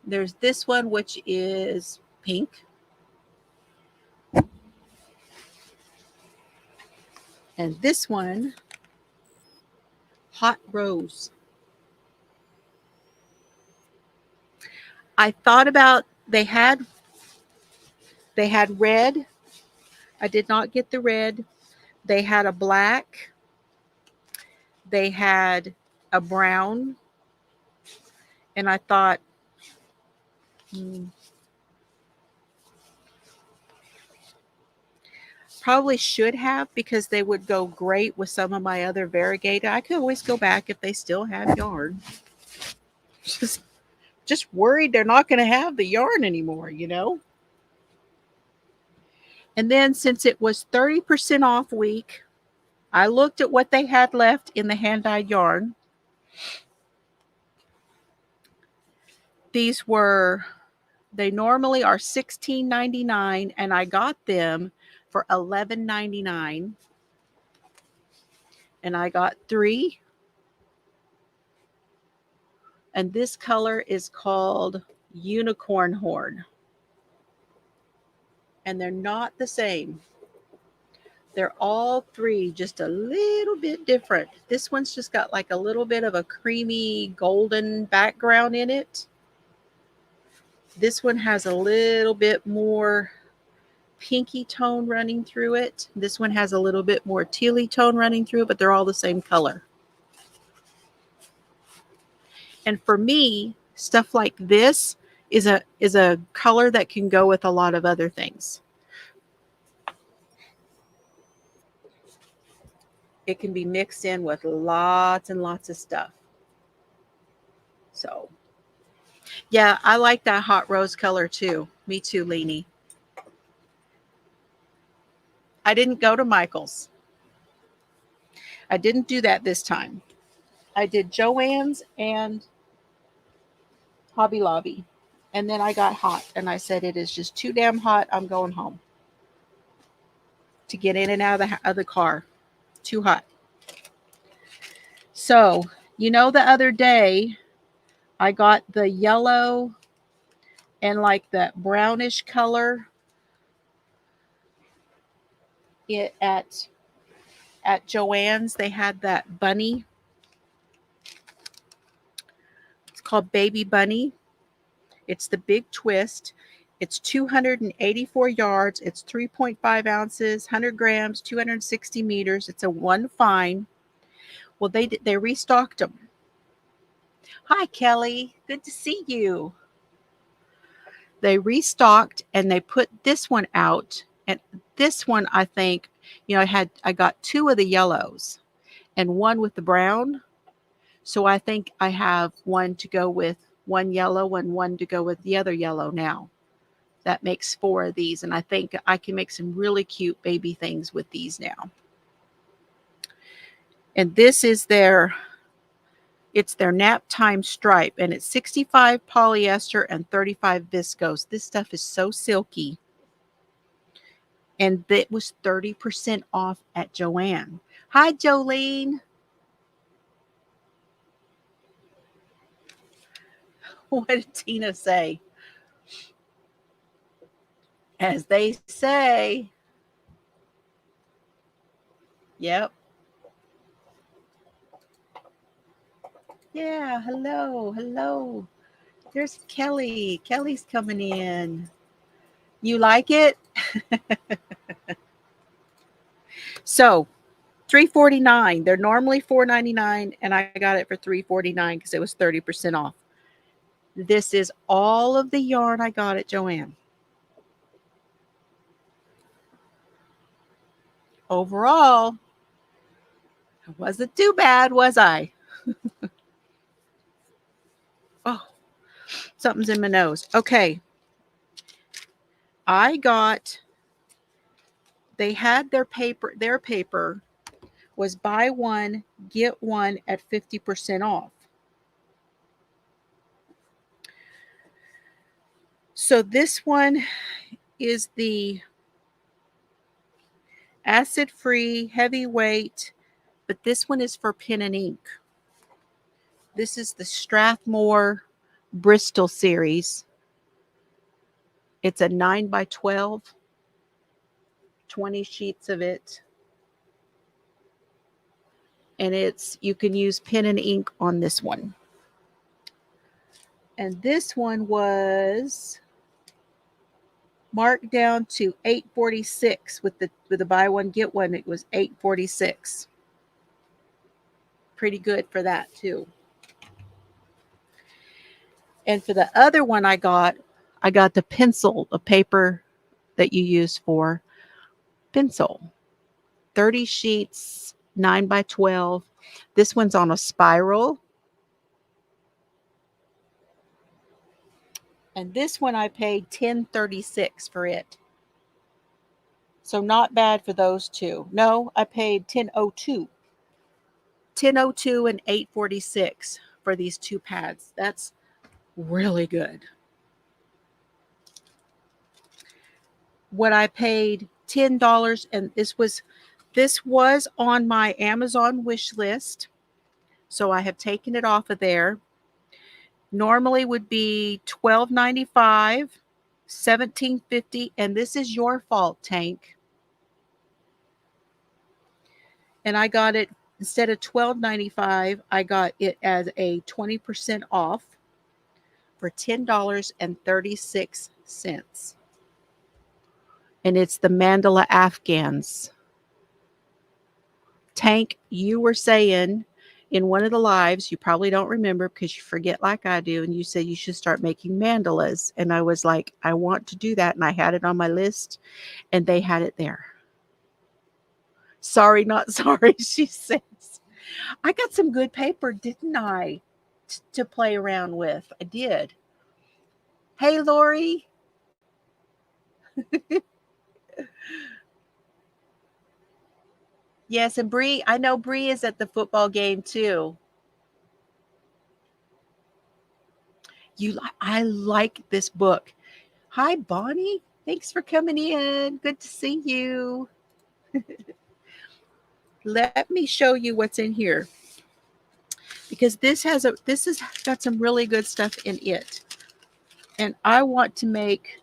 There's this one, which is pink. And this one, Hot rose. I thought about they had red. I did not get the red. They had a black. They had a brown. And I thought, hmm, probably should have because they would go great with some of my other variegated. I could always go back if they still have yarn. Just just worried they're not going to have the yarn anymore, you know? And then since it was 30% off week, I looked at what they had left in the hand-dyed yarn. These were, they normally are $16.99 and I got them for $11.99. And I got 3. And this color is called Unicorn Horn. And they're not the same. They're all 3 just a little bit different. This one's just got like a little bit of a creamy golden background in it. This one has a little bit more pinky tone running through it. This one has a little bit more tealy tone running through it, but they're all the same color. And for me, stuff like this is a color that can go with a lot of other things. It can be mixed in with lots and lots of stuff. So, yeah, I like that hot rose color too. Me too, Leanie. I didn't go to Michael's. I didn't do that this time. I did Joann's and Hobby Lobby. And then I got hot and I said, it is just too damn hot. I'm going home to get in and out of the car. Too hot. So, you know, the other day I got the yellow and like that brownish color at Joann's. They had that bunny. It's called Baby Bunny. It's the big twist. It's 284 yards. It's 3.5 ounces, 100 grams, 260 meters. It's a one fine. Well, they restocked them. Hi, Kelly. Good to see you. They restocked and they put this one out. And this one, I think, you know, I got 2 of the yellows and 1 with the brown. So I think I have 1 to go with one yellow and 1 to go with the other yellow now. That makes 4 of these. And I think I can make some really cute baby things with these now. And this is it's their nap time stripe. And it's 65 polyester and 35 viscose. This stuff is so silky. And that was 30% off at Joann. Hi, Jolene. What did Tina say? As they say. Yep. Yeah, hello, hello. There's Kelly. Kelly's coming in. You like it? So, $3.49. They're normally $4.99, and I got it for $3.49 because it was 30% off. This is all of the yarn I got at Joann. Overall, it wasn't too bad, was I? Oh, something's in my nose. Okay. They had their paper was buy one, get one at 50% off. So this one is the acid-free, heavyweight, but this one is for pen and ink. This is the Strathmore Bristol series. It's a 9x12, 20 sheets of it. And you can use pen and ink on this one. And this one was marked down to $8.46 with the buy one get one. It was $8.46. Pretty good for that too. And for the other one I got the pencil, a paper that you use for pencil. 30 sheets, 9 by 12. This one's on a spiral. And this one I paid $10.36 for it. So not bad for those two. No, I paid $10.02. $10.02 and $8.46 for these two pads. That's really good. What I paid $10, and this was on my Amazon wish list. So I have taken it off of there. Normally would be $12.95, $17.50, and this is your fault, Tank. And I got it instead of $12.95, I got it as a 20% off for $10.36. And it's the Mandala Afghans. Tank, you were saying in one of the lives, you probably don't remember because you forget like I do, and you said you should start making mandalas. And I was like, I want to do that. And I had it on my list, and they had it there. Sorry, not sorry, she says. I got some good paper, didn't I, to play around with? I did. Hey, Lori. Yes, and Bree, I know Bree is at the football game too. I like this book. Hi, Bonnie. Thanks for coming in. Good to see you. Let me show you what's in here, because this has got some really good stuff in it, and I want to make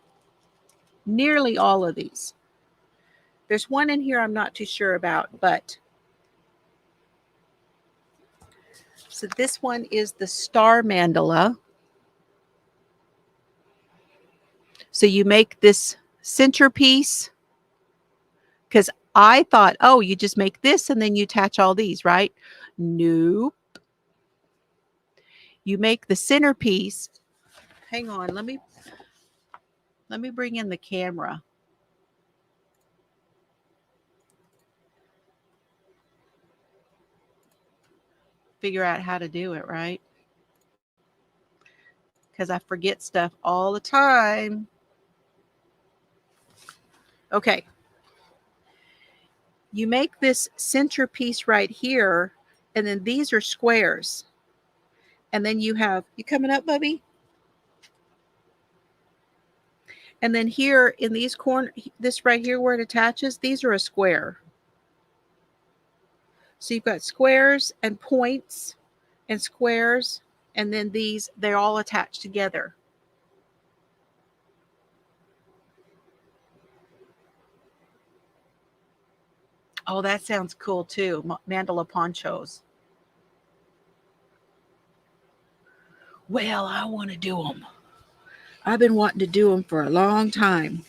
nearly all of these. There's one in here I'm not too sure about, but so this one is the star mandala. So you make this centerpiece, because I thought, oh, you just make this and then you attach all these, right? Nope. You make the centerpiece. Hang on, let me bring in the camera. Figure out how to do it, right? Because I forget stuff all the time. Okay. You make this centerpiece right here, and then these are squares. And then you coming up, Bubby? And then here in these this right here where it attaches, these are a square. So you've got squares and points and squares, and then they're all attached together. Oh, that sounds cool too. Mandala ponchos. Well, I want to do them. I've been wanting to do them for a long time.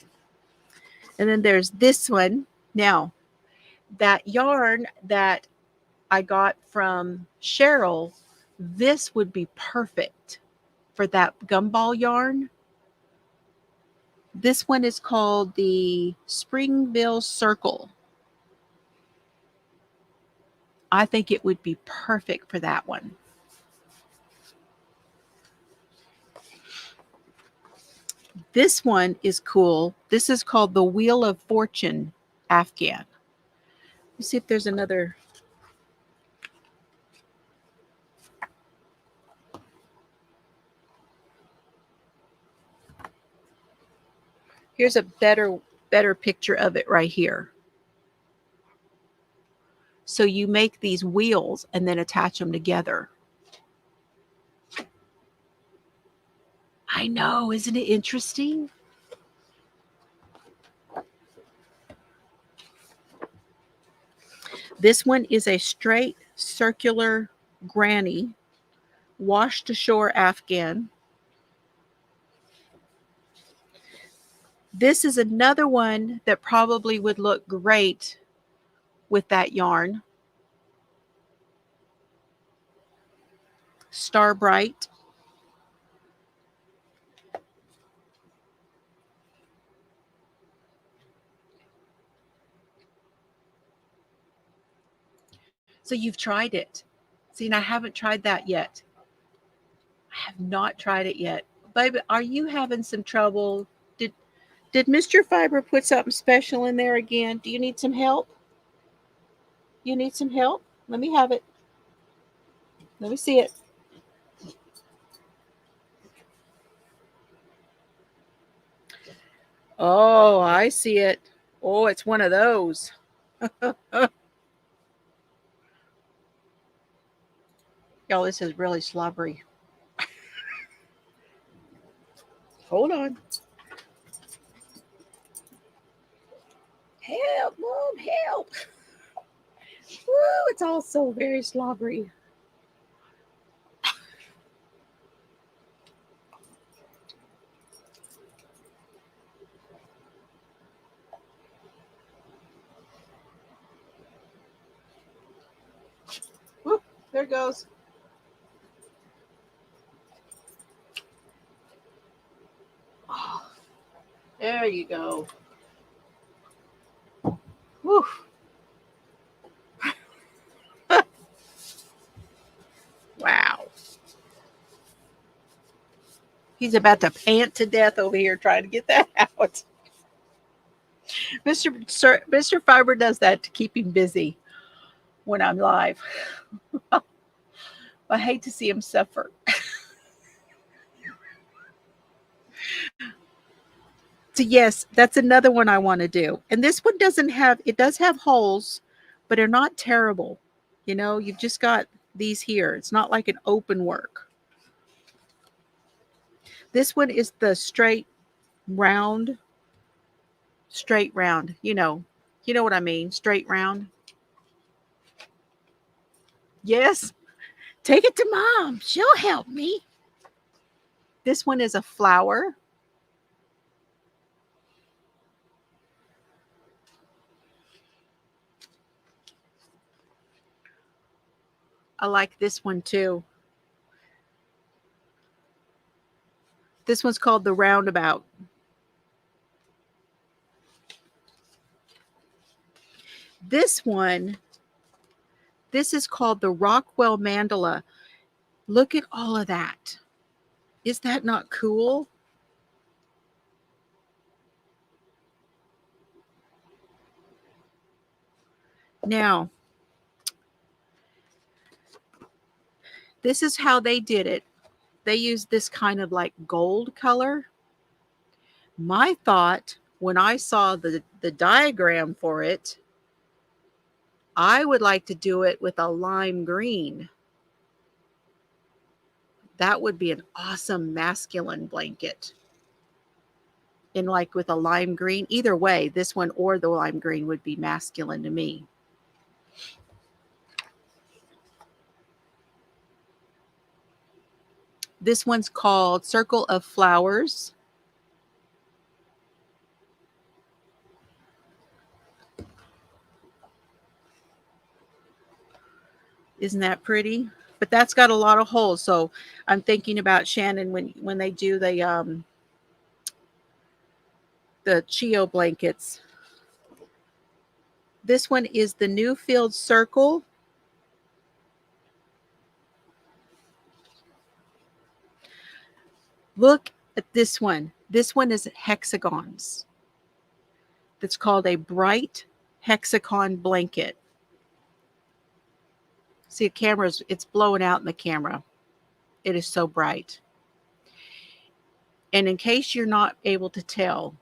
And then there's this one. Now, that yarn that I got from Cheryl, this would be perfect for that gumball yarn. This one is called the Springville Circle. I think it would be perfect for that one. This one is cool. This is called the Wheel of Fortune Afghan. Let's see if there's another. Here's a better picture of it right here. So you make these wheels and then attach them together. I know, isn't it interesting? This one is a straight circular granny, washed ashore Afghan. This is another one that probably would look great with that yarn. Star Bright. So you've tried it. See, and I haven't tried that yet. I have not tried it yet. Baby, are you having some trouble? Did Mr. Fiber put something special in there again? Do you need some help? You need some help? Let me have it. Let me see it. Oh, I see it. Oh, it's one of those. Y'all, this is really slobbery. Hold on. Help, Mom, help. Woo, it's all so very slobbery. Whoop, there it goes. Oh, there you go. Woo. Wow. He's about to pant to death over here trying to get that out. Mr. Fiber does that to keep him busy when I'm live. I hate to see him suffer. So yes, that's another one I want to do. And this one it does have holes, but they're not terrible. You know, you've just got these here. It's not like an open work. This one is the round, straight round. You know what I mean, straight round. Yes, take it to Mom. She'll help me. This one is a flower. I like this one too. This one's called the roundabout. This is called the Rockwell mandala. Look at all of that. Is that not cool? Now, this is how they did it. They used this kind of like gold color. My thought when I saw the diagram for it, I would like to do it with a lime green. That would be an awesome masculine blanket. In like with a lime green. Either way, this one or the lime green would be masculine to me. This one's called Circle of Flowers. Isn't that pretty? But that's got a lot of holes. So I'm thinking about Shannon when they do the Chio blankets. This one is the Newfield Circle. Look at this one. This one is hexagons. That's called a bright hexagon blanket. See, it's blowing out in the camera. It is so bright. And in case you're not able to tell,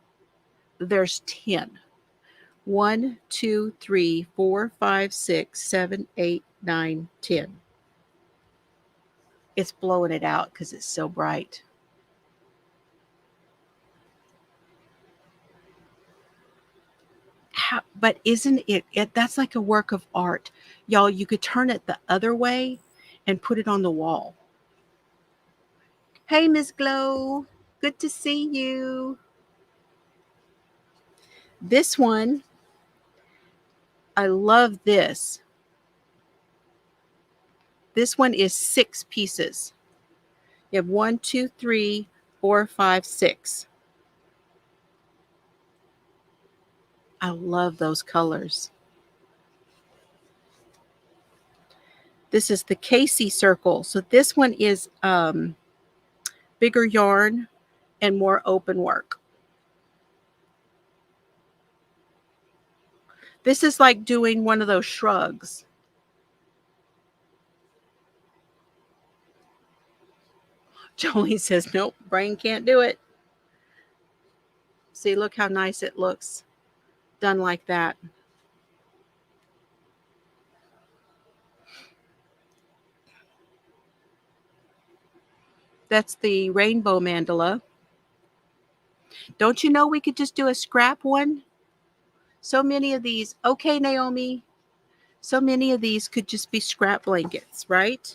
there's 10. 1, 2, 3, 4, 5, 6, 7, 8, 9, 10. It's blowing it out because it's so bright. But isn't it that's like a work of art. Y'all, you could turn it the other way and put it on the wall. Hey, Miss Glow. Good to see you. This one, I love this. This one is 6 pieces. You have 1, 2, 3, 4, 5, 6. I love those colors. This is the Casey circle. So this one is bigger yarn and more open work. This is like doing one of those shrugs. Jolene says, nope, brain can't do it. See, look how nice it looks done like that. That's the rainbow mandala. Don't you know we could just do a scrap one? So many of these, okay, Naomi, so many of these could just be scrap blankets, right?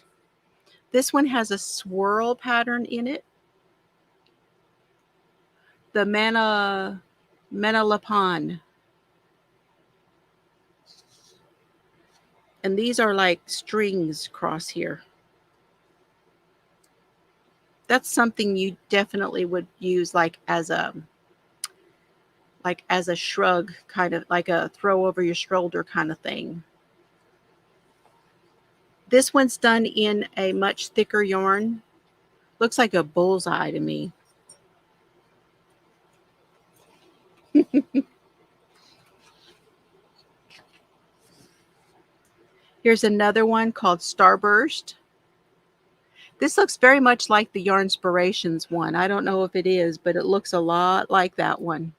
This one has a swirl pattern in it. The Manalapan. And these are like strings across here. That's something you definitely would use like as a shrug, kind of like a throw over your shoulder kind of thing. This one's done in a much thicker yarn. Looks like a bullseye to me. Here's another one called Starburst. This looks very much like the Yarnspirations one. I don't know if it is, but it looks a lot like that one.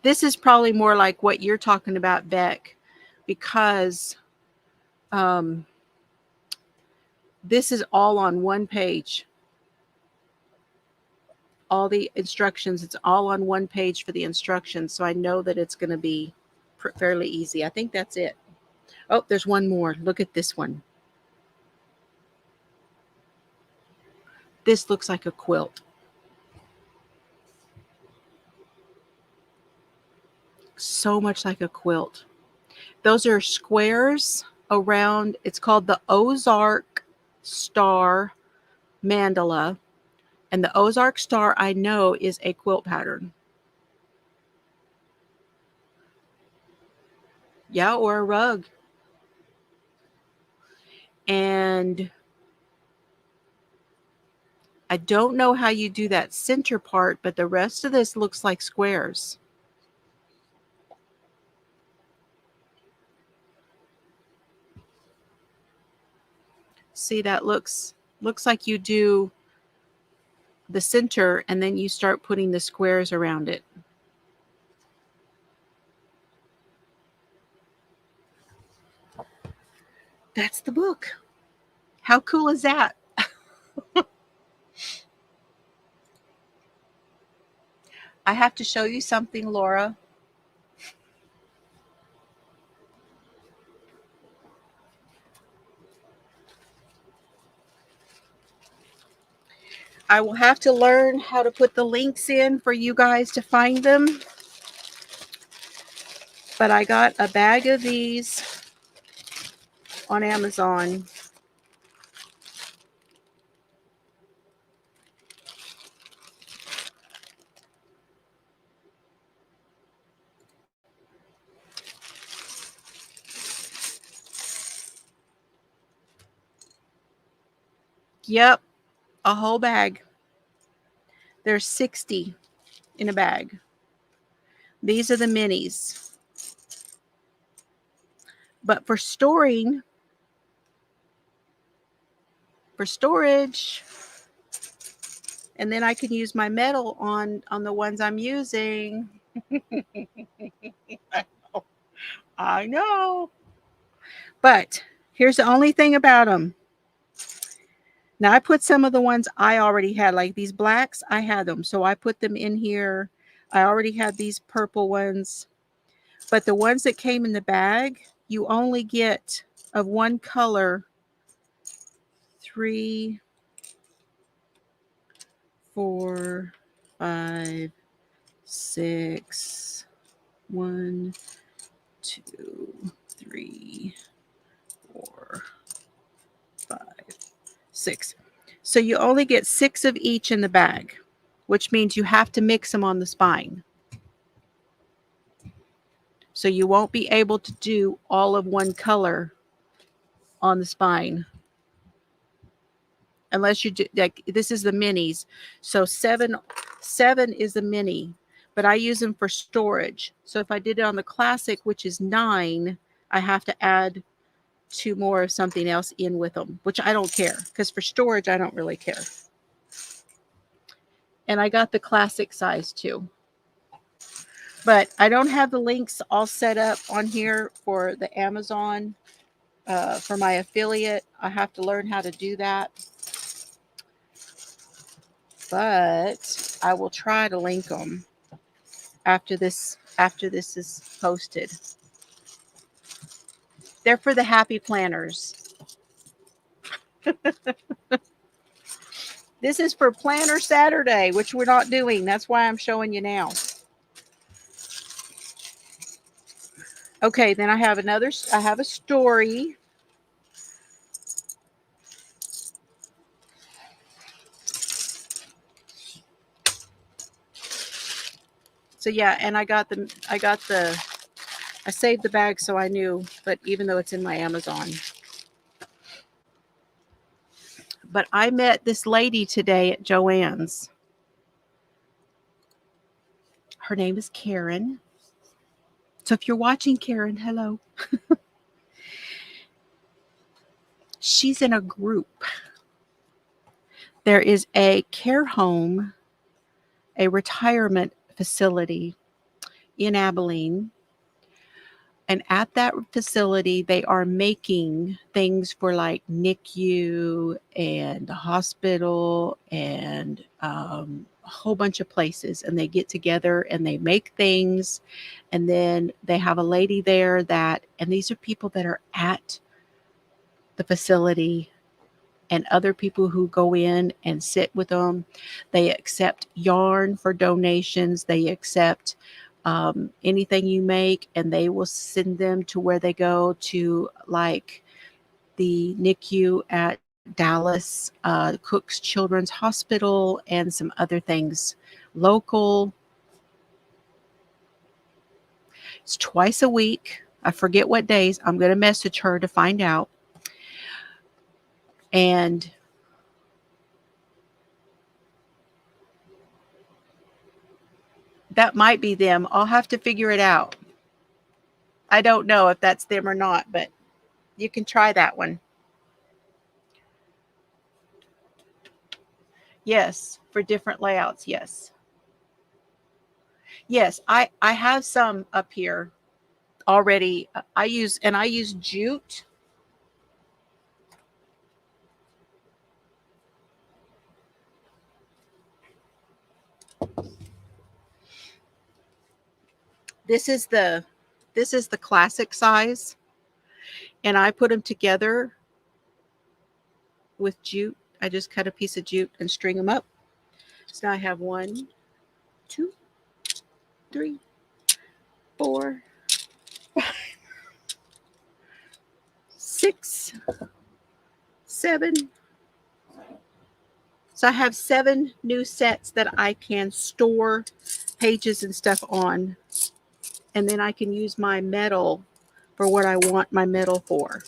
This is probably more like what you're talking about, Beck, because this is all on one page. All the instructions, it's all on one page for the instructions. So I know that it's going to be fairly easy. I think that's it. Oh, there's one more. Look at this one. This looks like a quilt. So much like a quilt. Those are squares around, it's called the Ozark Star Mandala. And the Ozark Star, I know, is a quilt pattern. Yeah, or a rug. And I don't know how you do that center part, but the rest of this looks like squares. See, that looks like you do the center and then you start putting the squares around it. That's the book. How cool is that? I have to show you something, Laura. I will have to learn how to put the links in for you guys to find them. But I got a bag of these on Amazon. Yep, a whole bag. There's 60 in a bag. These are the minis. But for storing, for storage, and then I can use my metal on the ones I'm using. I know. But here's the only thing about them. Now I put some of the ones I already had, like these blacks, I had them. So I put them in here. I already had these purple ones. But the ones that came in the bag, you only get of one color 3, 4, 5, 6, 1, 2, 3, 4, 5, 6. So you only get 6 of each in the bag, which means you have to mix them on the spine. So you won't be able to do all of one color on the spine unless you do, like this is the minis. So 7 is the mini, but I use them for storage. So if I did it on the classic, which is 9, I have to add 2 more of something else in with them, which I don't care because for storage I don't really care. And I got the classic size too. But I don't have the links all set up on here for the Amazon for my affiliate. I have to learn how to do that. But I will try to link them after this is posted. They're for the happy planners. This is for Planner Saturday, which we're not doing. That's why I'm showing you now. Okay, then I have a story. So yeah, and I saved the bag so I knew, but even though it's in my Amazon. But I met this lady today at Joann's. Her name is Karen. So if you're watching, Karen, hello. She's in a group. There is a care home, a retirement facility in Abilene. And at that facility, they are making things for like NICU and the hospital and a whole bunch of places. And they get together and they make things. And then they have a lady there and these are people that are at the facility and other people who go in and sit with them. They accept yarn for donations. They accept anything you make, and they will send them to where they go to, like the NICU at Dallas, Cook's Children's Hospital, and some other things local. It's twice a week. I forget what days. I'm going to message her to find out. And that might be them. I'll have to figure it out. I don't know if that's them or not, but you can try that one. Yes, for different layouts. Yes. Yes, I have some up here already. I use jute. This is the classic size, and I put them together with jute. I just cut a piece of jute and string them up. So now I have 1, 2, 3, 4, 5, 6, 7. So I have 7 new sets that I can store pages and stuff on. And then I can use my metal for what I want my metal for.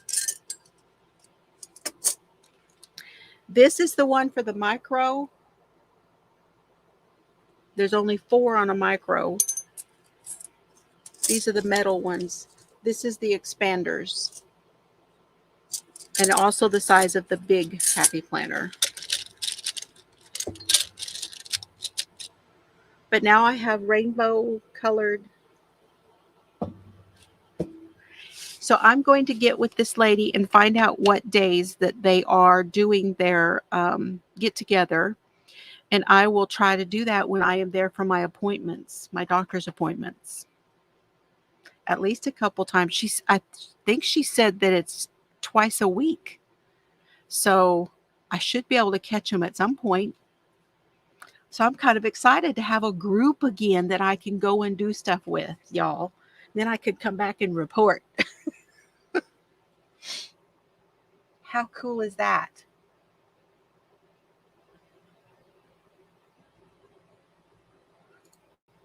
This is the one for the micro. There's only 4 on a micro. These are the metal ones. This is the expanders. And also the size of the big happy planner. But now I have rainbow colored. So I'm going to get with this lady and find out what days that they are doing their get together. And I will try to do that when I am there for my appointments, my doctor's appointments. At least a couple times. I think she said that it's twice a week. So I should be able to catch them at some point. So I'm kind of excited to have a group again that I can go and do stuff with, y'all. Then I could come back and report. How cool is that?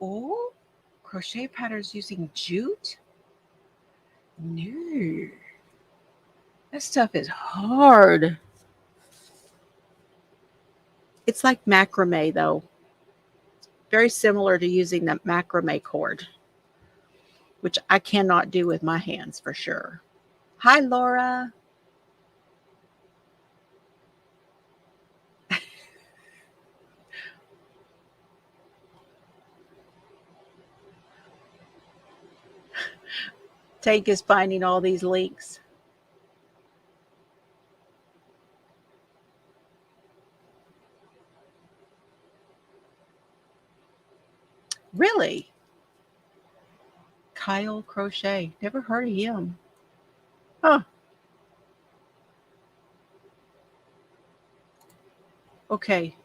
Oh, crochet patterns using jute? No. That stuff is hard. It's like macrame, though. Very similar to using the macrame cord, which I cannot do with my hands for sure. Hi, Laura. Tank is finding all these links. Really? Kyle Crochet. Never heard of him. Huh. Okay.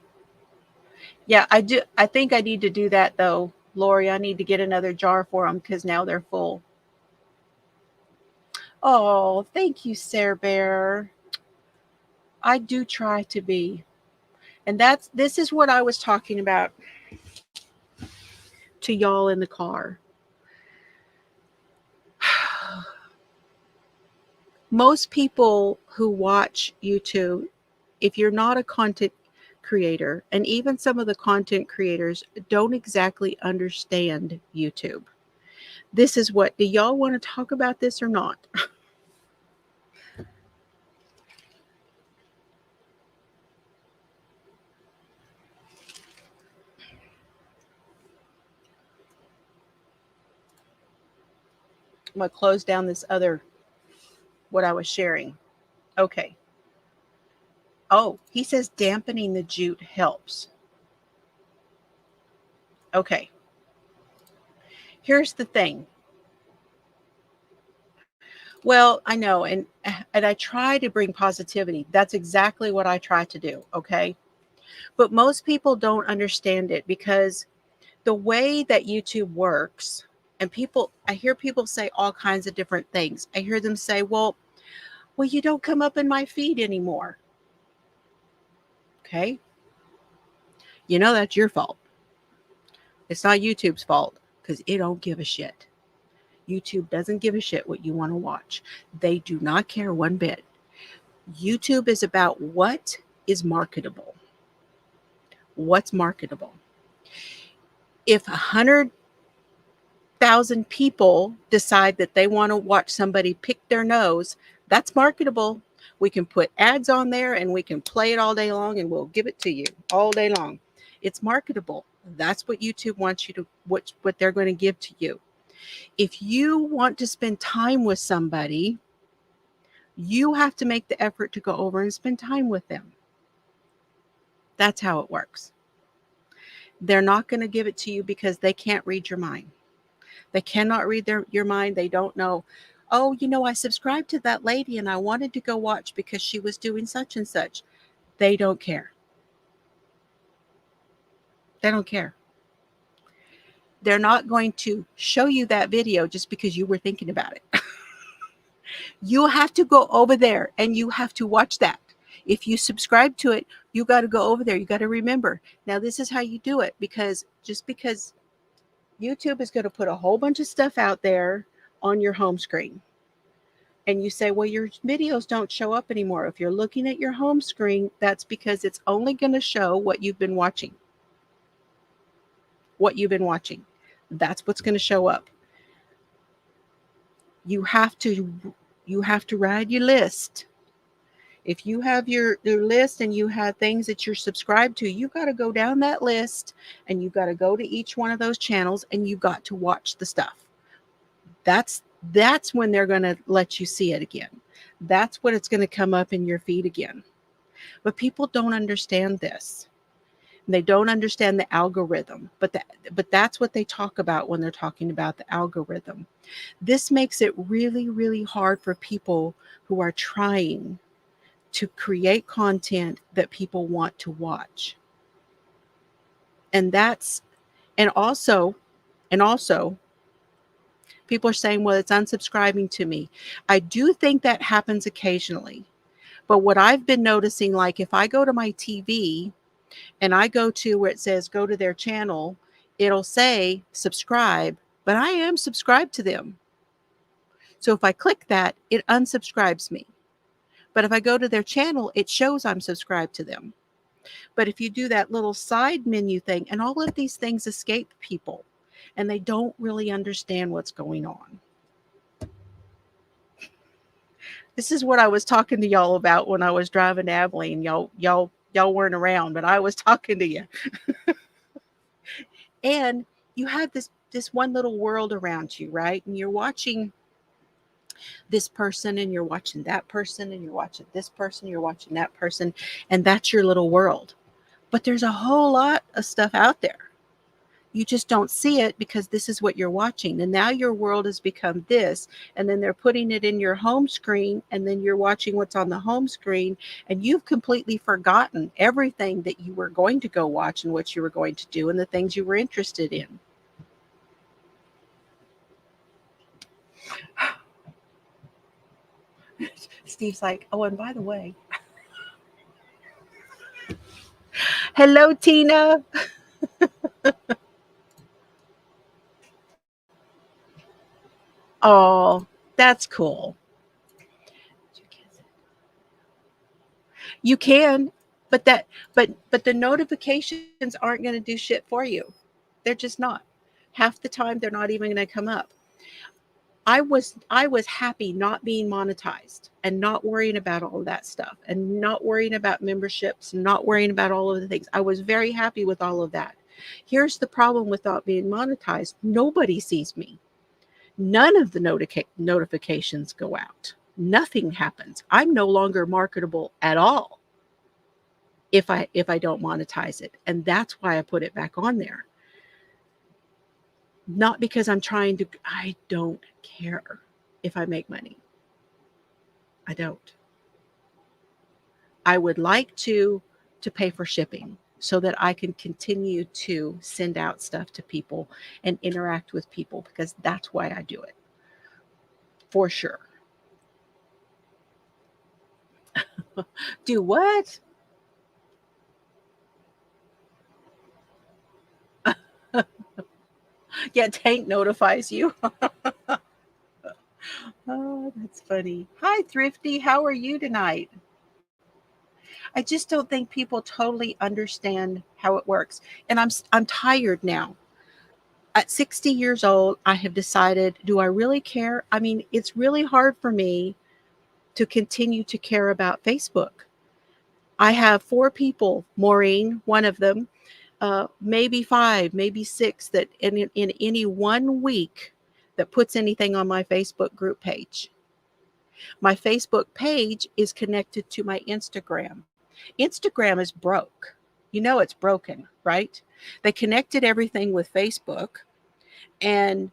Yeah, I do. I think I need to do that though, Lori. I need to get another jar for them because now they're full. Oh, thank you, Sarah Bear. I do try to be. And this is what I was talking about to y'all in the car. Most people who watch YouTube, if you're not a content creator, and even some of the content creators don't exactly understand YouTube. This is what, do y'all want to talk about this or not? I'm going to close down this other, what I was sharing. Okay. Oh, he says dampening the jute helps. Okay. Here's the thing. Well, I know, and I try to bring positivity. That's exactly what I try to do, okay? But most people don't understand it because the way that YouTube works, and I hear people say all kinds of different things. I hear them say, well, you don't come up in my feed anymore. Okay? You know that's your fault. It's not YouTube's fault because it don't give a shit. YouTube doesn't give a shit what you want to watch. They do not care one bit. YouTube is about what is marketable. What's marketable? If 100,000 people decide that they want to watch somebody pick their nose, that's marketable. We can put ads on there and we can play it all day long and we'll give it to you all day long. It's marketable. That's what YouTube wants you to, what they're going to give to you. If you want to spend time with somebody, you have to make the effort to go over and spend time with them. That's how it works. They're not going to give it to you because they can't read your mind. They cannot read your mind. They don't know, oh, I subscribed to that lady and I wanted to go watch because she was doing such and such. They don't care. They don't care. They're not going to show you that video just because you were thinking about it. You have to go over there and you have to watch that. If you subscribe to it, you got to go over there. You got to remember. Now, this is how you do it, because just because YouTube is going to put a whole bunch of stuff out there on your home screen, and you say, well, your videos don't show up anymore. If you're looking at your home screen, that's because it's only going to show what you've been watching. What you've been watching. That's what's going to show up. You have to ride your list. If you have your list and you have things that you're subscribed to, you got to go down that list and you got to go to each one of those channels and you got to watch the stuff. That's That's when they're going to let you see it again. That's when it's going to come up in your feed again. But people don't understand this. They don't understand the algorithm, but that's what they talk about when they're talking about the algorithm. This makes it really, really hard for people who are trying to create content that people want to watch. And that's and also and also people are saying, well, it's unsubscribing to me. I do think that happens occasionally. But what I've been noticing, like if I go to my TV and I go to where it says go to their channel, it'll say subscribe, but I am subscribed to them. So if I click that, it unsubscribes me. But if I go to their channel, it shows I'm subscribed to them. But if you do that little side menu thing, and all of these things escape people, and they don't really understand what's going on. This is what I was talking to y'all about when I was driving to Abilene. Y'all weren't around, but I was talking to you. And you have this one little world around you, right? And you're watching this person and you're watching that person and you're watching this person, you're watching that person, and that's your little world. But there's a whole lot of stuff out there. You just don't see it because this is what you're watching. And now your world has become this. And then they're putting it in your home screen. And then you're watching what's on the home screen. And you've completely forgotten everything that you were going to go watch and what you were going to do and the things you were interested in. Steve's like, oh, and by the way, hello, Tina. Oh, that's cool. You can, but but the notifications aren't going to do shit for you. They're just not. Half the time they're not even going to come up. I was happy not being monetized and not worrying about all of that stuff and not worrying about memberships and not worrying about all of the things. I was very happy with all of that. Here's the problem with not being monetized. Nobody sees me. None of the notifications go out. Nothing happens. I'm no longer marketable at all if I don't monetize it. And that's why I put it back on there. Not because I don't care if I make money. I don't. I would like to pay for shipping so that I can continue to send out stuff to people and interact with people because that's why I do it. For sure. Do what? Yeah, Tank notifies you. Oh, that's funny. Hi, Thrifty. How are you tonight? I just don't think people totally understand how it works. And I'm tired now. At 60 years old, I have decided, do I really care? I mean, it's really hard for me to continue to care about Facebook. I have 4 people, Maureen, one of them, maybe 5, maybe 6, that in any one week that puts anything on my Facebook group page. My Facebook page is connected to my Instagram. Instagram is broke. You know it's broken, right? They connected everything with Facebook, and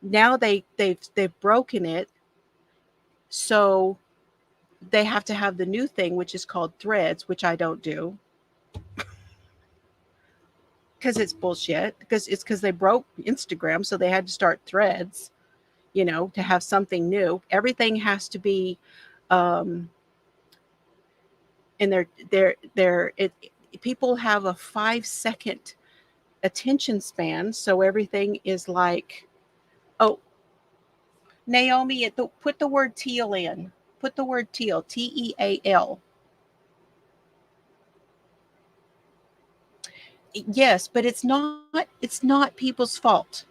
now they've broken it. So they have to have the new thing, which is called Threads, which I don't do because it's bullshit. Because they broke Instagram, so they had to start Threads. To have something new. Everything has to be, and people have a 5-second attention span, so everything is like, oh, Naomi, put the word teal in. Put the word teal, Teal. Yes, but it's not people's fault.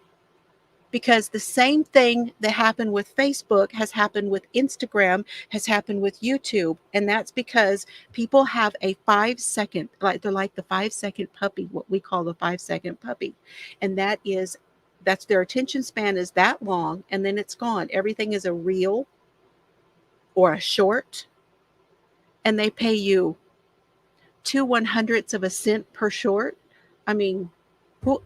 Because the same thing that happened with Facebook has happened with Instagram, has happened with YouTube. And that's because people have a 5-second, like they're like the 5-second puppy, what we call the 5-second puppy. And that is That's their attention span is that long, and then it's gone. Everything is a reel or a short, and they pay you 2/100ths of a cent per short. I mean, who,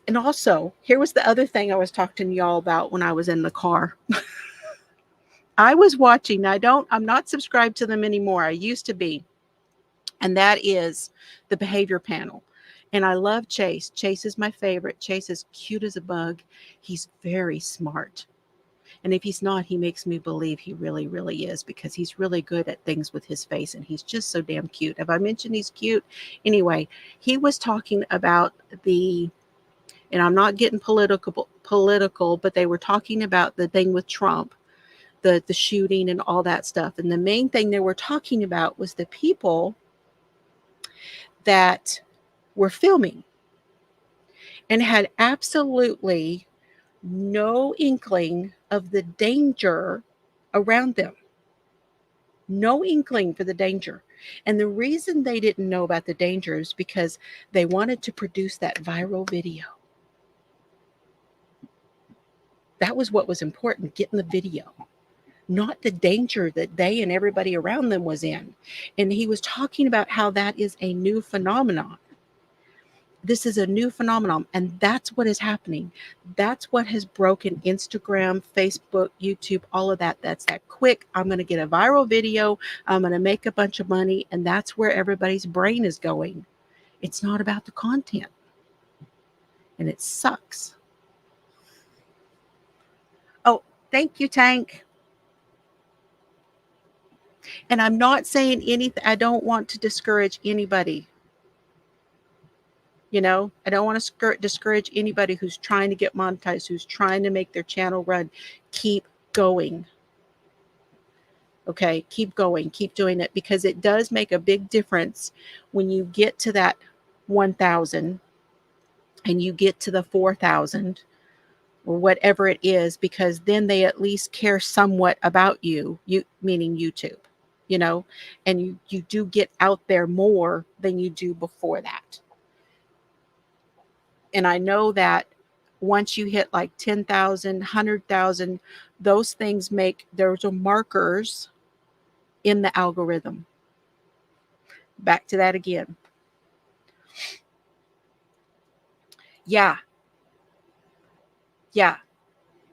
and also, here was the other thing I was talking to y'all about when I was in the car. I was watching, I'm not subscribed to them anymore. I used to be. And that is the behavior panel. And I love Chase. Chase is my favorite. Chase is cute as a bug. He's very smart. And if he's not, he makes me believe he really, really is, because he's really good at things with his face, and he's just so damn cute. Have I mentioned he's cute? Anyway, he was talking about and I'm not getting political, but they were talking about the thing with Trump, the shooting and all that stuff. And the main thing they were talking about was the people that were filming and had absolutely no inkling of the danger around them. No inkling for the danger. And the reason they didn't know about the danger is because they wanted to produce that viral video. That was what was important, getting the video, not the danger that they and everybody around them was in. And he was talking about how that is a new phenomenon. This is a new phenomenon, and that's what is happening. That's what has broken Instagram, Facebook, YouTube, all of that. That's that quick, I'm going to get a viral video, I'm going to make a bunch of money, and that's where everybody's brain is going. It's not about the content, and it sucks. Oh, thank you, Tank. And I'm not saying anything, I don't want to discourage anybody. You know, I don't want to discourage anybody who's trying to get monetized, who's trying to make their channel run. Keep going. Okay, keep going, keep doing it, because it does make a big difference when you get to that 1,000 and you get to the 4,000 or whatever it is, because then they at least care somewhat about you, meaning YouTube, you know, and you do get out there more than you do before that. And I know that once you hit like 10,000, 100,000, those things there's markers in the algorithm. Back to that again. Yeah,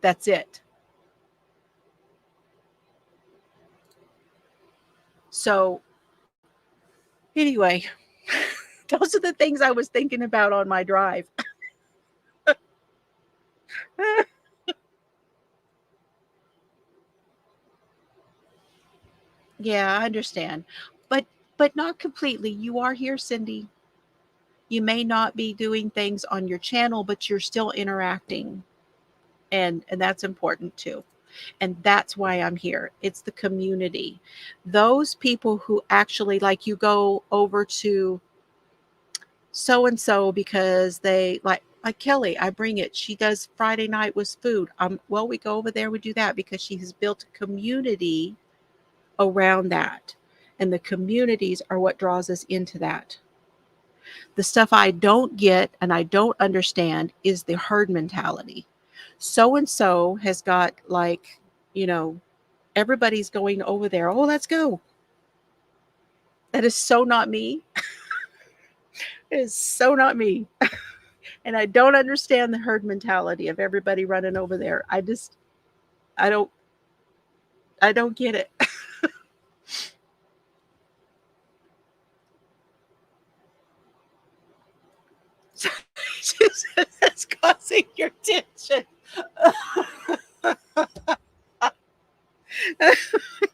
that's it. So anyway, those are the things I was thinking about on my drive. Yeah, I understand. But not completely. You are here, Cindy. You may not be doing things on your channel, but you're still interacting. And that's important too. And that's why I'm here. It's the community. Those people who actually, like, you go over to so and so because they like Kelly, I bring it. She does Friday night with food. Well, we go over there, we do that because she has built a community around that. And the communities are what draws us into that. The stuff I don't get and I don't understand is the herd mentality. So and so has got, like, you know, everybody's going over there. Oh, let's go. That is so not me. It is so not me. And I don't understand the herd mentality of everybody running over there. I don't get it. That's causing your tension.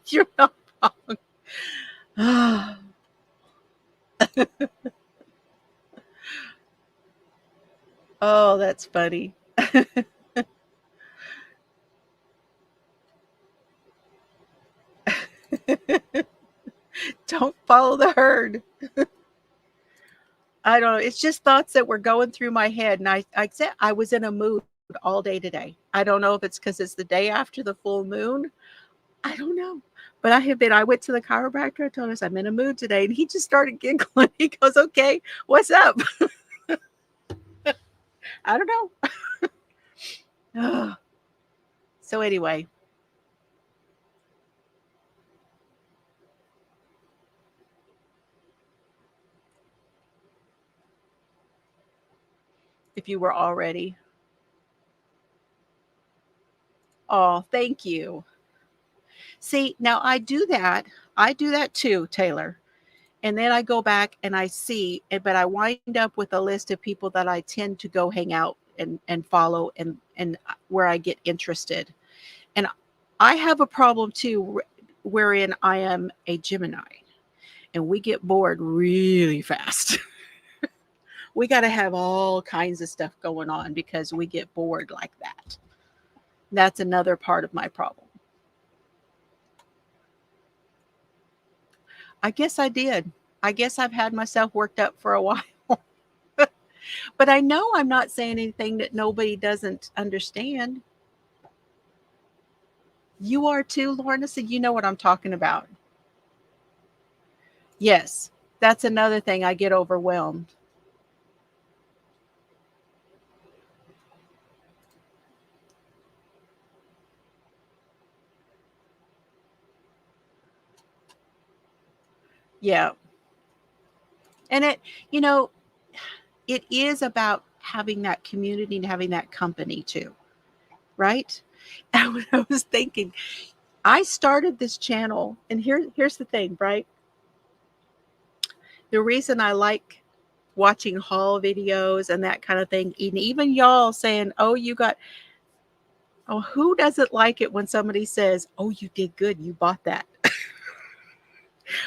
You're not wrong. Oh, that's funny. Don't follow the herd. I don't know. It's just thoughts that were going through my head. And I said I was in a mood all day today. I don't know if it's because it's the day after the full moon. I don't know. But I went to the chiropractor. I told us I'm in a mood today. And he just started giggling. He goes, okay, what's up? I don't know. So anyway, if you were already, oh, thank you. See, now I do that. I do that too, Taylor. And then I go back and I see, but I wind up with a list of people that I tend to go hang out and follow and where I get interested. And I have a problem too, wherein I am a Gemini and we get bored really fast. We got to have all kinds of stuff going on because we get bored like that. That's another part of my problem. I guess I did. I guess I've had myself worked up for a while. But I know I'm not saying anything that nobody doesn't understand. You are too, Lorna, so you know what I'm talking about. Yes, that's another thing. I get overwhelmed. Yeah. And you know, it is about having that community and having that company too, right? And when I was thinking, I started this channel, and here's the thing, right? The reason I like watching haul videos and that kind of thing, and even y'all saying, "Oh, you got," oh, who doesn't like it when somebody says, "Oh, you did good, you bought that."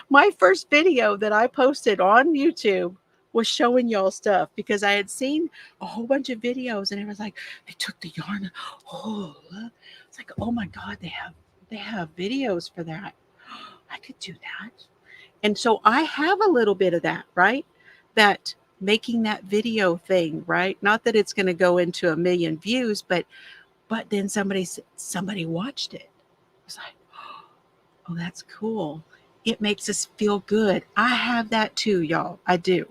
My first video that I posted on YouTube was showing y'all stuff because I had seen a whole bunch of videos and it was like they took the yarn. Oh, it's like, oh my God, they have videos for that. I could do that. And so I have a little bit of that, right? That making that video thing, right? Not that it's going to go into a million views, but then somebody watched it. It's like, oh, that's cool. It makes us feel good. I have that too, y'all. I do.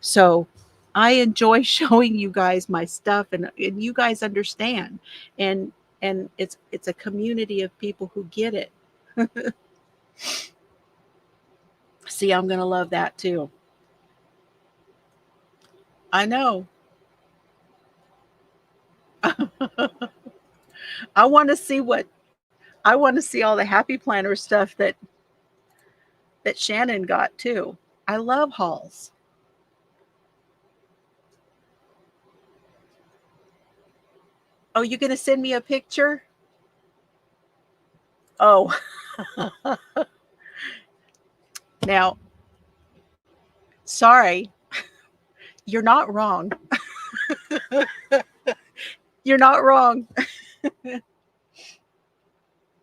So I enjoy showing you guys my stuff and you guys understand. And it's a community of people who get it. See, I'm gonna love that too. I know. I want to see what I want to see all the happy planner stuff that Shannon got too. I love hauls. Oh, you gonna send me a picture? Oh, now, sorry, you're not wrong. You're not wrong.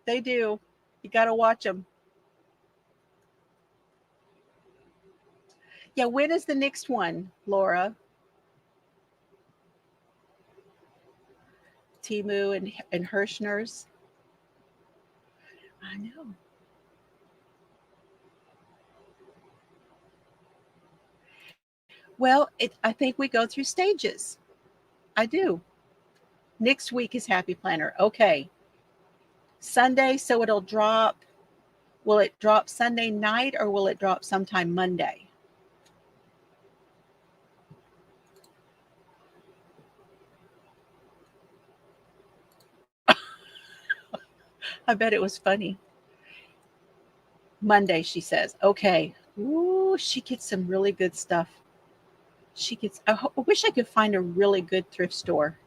They do. You got to watch them. Yeah, when is the next one, Laura? Timu and Hirschner's. I know. Well, I think we go through stages. I do. Next week is Happy Planner. Okay. Sunday, so it'll drop. Will it drop Sunday night or will it drop sometime Monday? I bet it was funny. Monday, she says. Okay. Ooh, she gets some really good stuff. I wish I could find a really good thrift store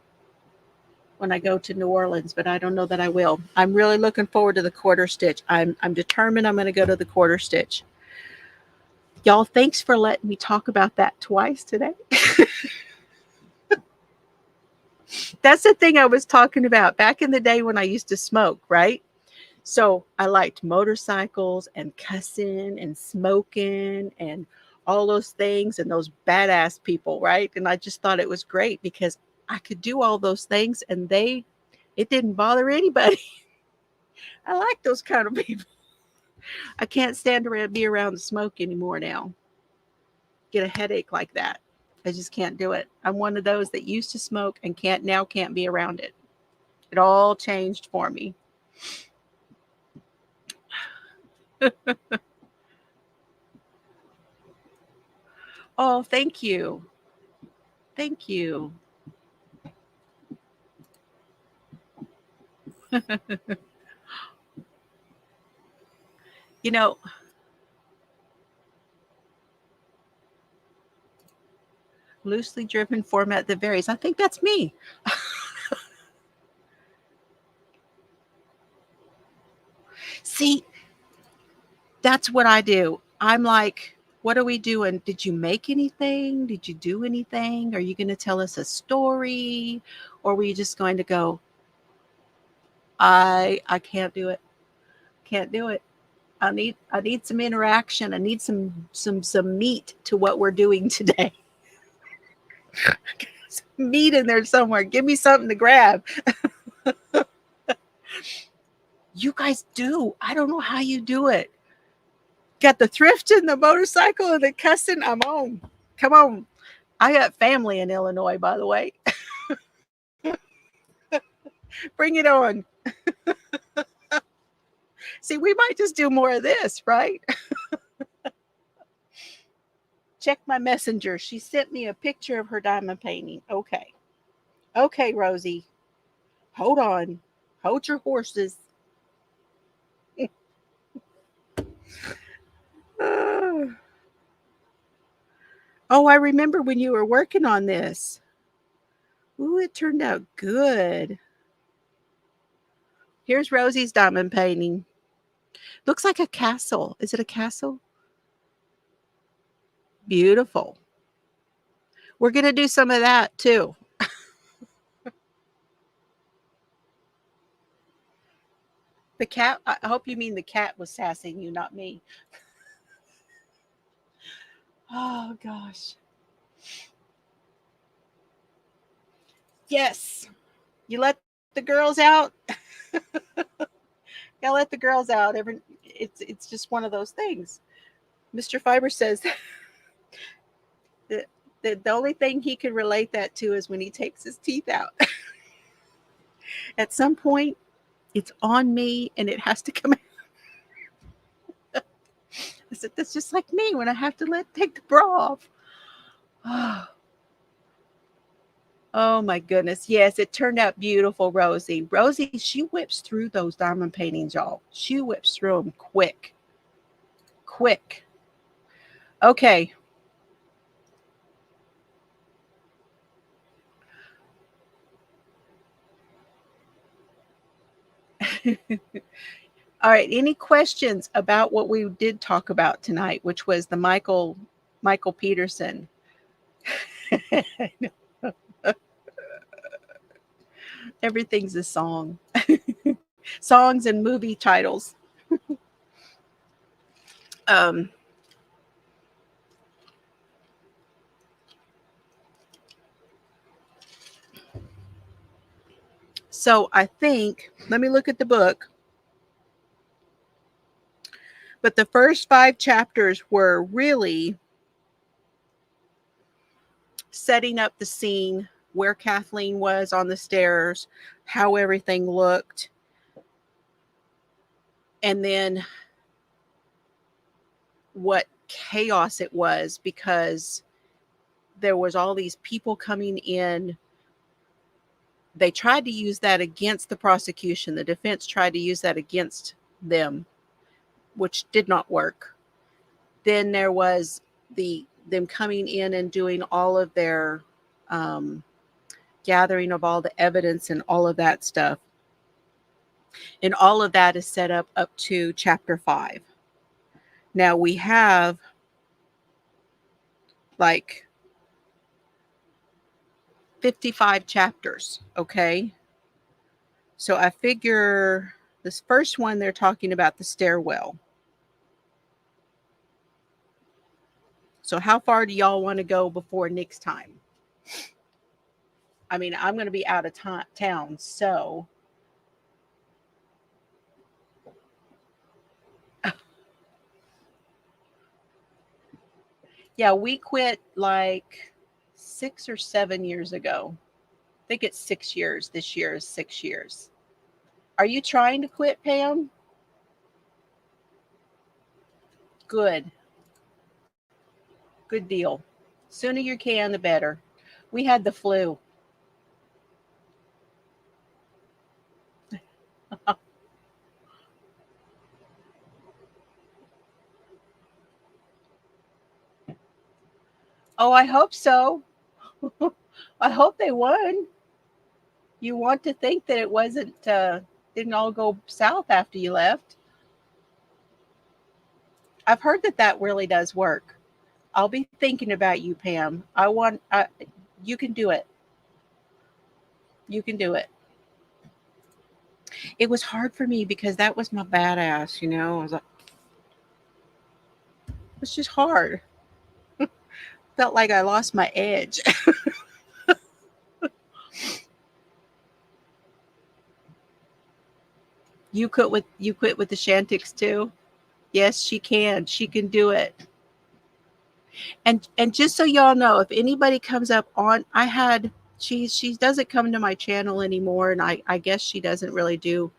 when I go to New Orleans, but I don't know that I will. I'm really looking forward to the quarter stitch. I'm determined I'm going to go to the quarter stitch. Y'all, thanks for letting me talk about that twice today. That's the thing I was talking about back in the day when I used to smoke, right? So I liked motorcycles and cussing and smoking and all those things and those badass people, right? And I just thought it was great because I could do all those things and it didn't bother anybody. I like those kind of people. I can't stand around be around the smoke anymore now. Get a headache like that. I just can't do it. I'm one of those that used to smoke and can't be around it. It all changed for me. Oh, thank you. Thank you. You know, loosely driven format that varies. I think that's me. See, that's what I do. I'm like, what are we doing? Did you make anything? Did you do anything? Are you going to tell us a story? Or were you just going to go, I can't do it. Can't do it. I need some interaction. I need some meat to what we're doing today. Some meat in there somewhere. Give me something to grab. You guys do. I don't know how you do it. Got the thrift and the motorcycle and the cussing. I'm on. Come on. I got family in Illinois, by the way. Bring it on. See, we might just do more of this, right? Check my messenger. She sent me a picture of her diamond painting. Okay. Okay, Rosie. Hold on. Hold your horses. Oh, I remember when you were working on this. Ooh, it turned out good. Here's Rosie's diamond painting. Looks like a castle. Is it a castle? Beautiful. We're going to do some of that too. The cat, I hope you mean the cat was sassing you, not me. Oh, gosh. Yes. You let the girls out. Yeah, let the girls out. It's just one of those things. Mr. Fiber says that the only thing he can relate that to is when he takes his teeth out. At some point, it's on me and it has to come out. I said, that's just like me when I have to take the bra off. Oh, oh my goodness. Yes, it turned out beautiful, Rosie. Rosie, she whips through those diamond paintings, y'all. She whips through them quick. Quick. Okay. All right. Any questions about what we did talk about tonight, which was the Michael Peterson? Everything's a song. Songs and movie titles. Um, so I think, let me look at the book. But the first 5 chapters were really setting up the scene, where Kathleen was on the stairs, how everything looked, and then what chaos it was, because there was all these people coming in. They tried to use that against the prosecution. The defense tried to use that against them, which did not work. Then there was them coming in and doing all of their gathering of all the evidence and all of that stuff. And all of that is set up to chapter 5. Now we have like 55 chapters, okay? So I figure this first one, they're talking about the stairwell. So how far do y'all want to go before next time? I mean, I'm going to be out of town, so yeah, we quit like 6 or 7 years ago. I think it's 6 years. This year is 6 years. Are you trying to quit, Pam? Good. Good deal. Sooner you can, the better. We had the flu. Oh, I hope so. I hope they won. You want to think that it didn't all go south after you left. I've heard that that really does work. I'll be thinking about you, Pam. You can do it. You can do it. It was hard for me because that was my badass, you know. I was like, it's just hard. Felt like I lost my edge. You quit with the Shantix too. Yes, she can. She can do it. And just so y'all know, if anybody comes up on, she doesn't come to my channel anymore, and I guess she doesn't really do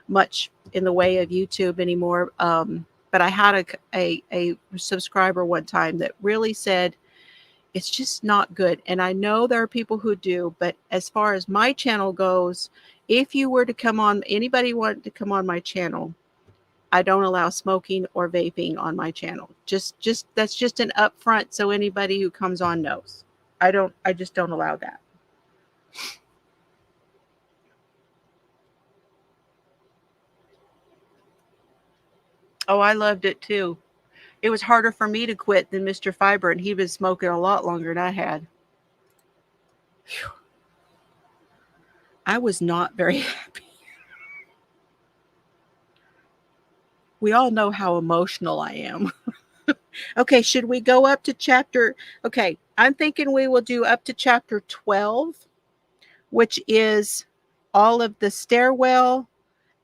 much in the way of YouTube anymore. But I had a subscriber one time that really said it's just not good. And I know there are people who do, but as far as my channel goes, if you were to come on, anybody wanted to come on my channel, I don't allow smoking or vaping on my channel. Just that's just an upfront so anybody who comes on knows. I just don't allow that. Oh, I loved it too. It was harder for me to quit than Mr. Fiber, and he was smoking a lot longer than I had. Whew. I was not very happy. We all know how emotional I am. Okay, should we go up to chapter? Okay, I'm thinking we will do up to chapter 12, which is all of the stairwell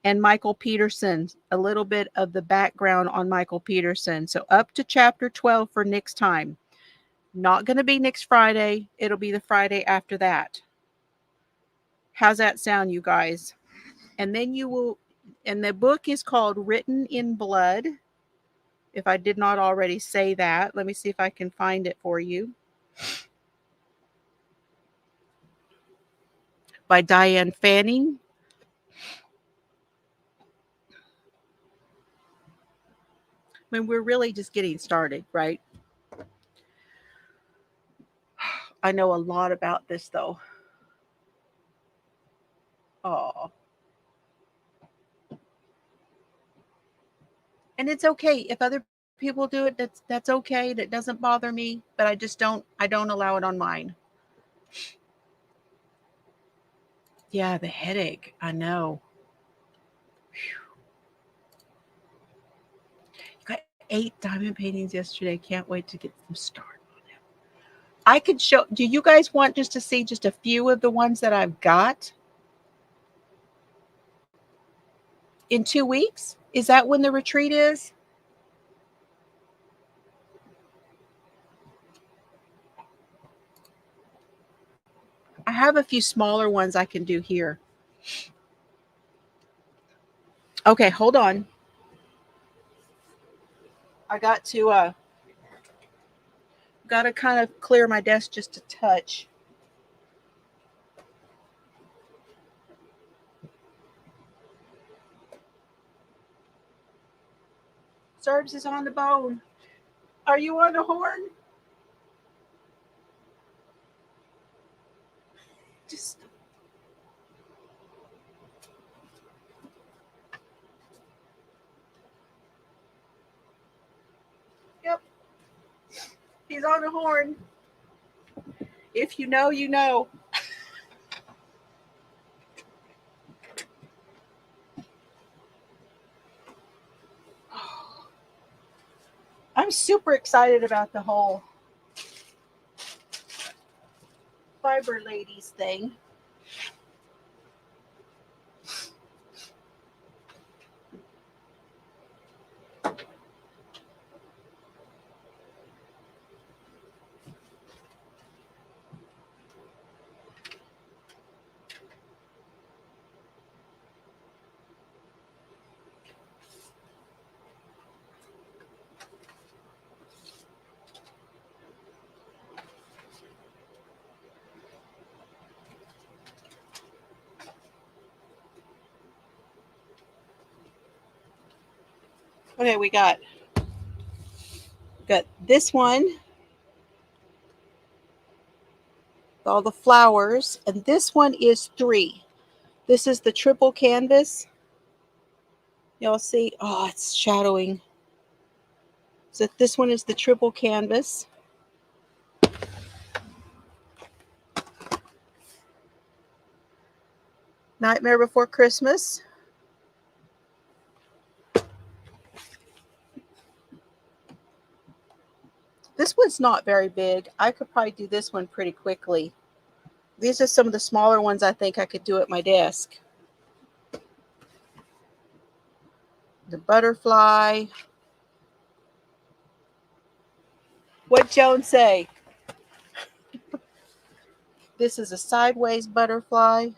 and Michael Peterson, a little bit of the background on Michael Peterson. So up to chapter 12 for next time. Not going to be next Friday. It'll be the Friday after that. How's that sound, you guys? And then you will, and the book is called Written in Blood. If I did not already say that, let me see if I can find it for you. By Diane Fanning. I mean, we're really just getting started, right? I know a lot about this, though. Oh, and it's okay if other people do it. That's okay. That doesn't bother me. But I don't allow it on mine. Yeah, the headache. I know. Got 8 diamond paintings yesterday. Can't wait to get them started. I could show. Do you guys want just to see just a few of the ones that I've got in 2 weeks? Is that when the retreat is? I have a few smaller ones I can do here. Okay, hold on. I got to kind of clear my desk just a touch. Serbs is on the bone. Are you on the horn? Just yep. He's on the horn. If you know, you know. I'm super excited about the whole Fiber Ladies thing. Okay, we got this one, all the flowers, and this one is 3. This is the triple canvas. Y'all see? Oh, it's shadowing. So this one is the triple canvas. Nightmare Before Christmas. This one's not very big. I could probably do this one pretty quickly. These are some of the smaller ones I think I could do at my desk. The butterfly. What'd Joan say? This is a sideways butterfly.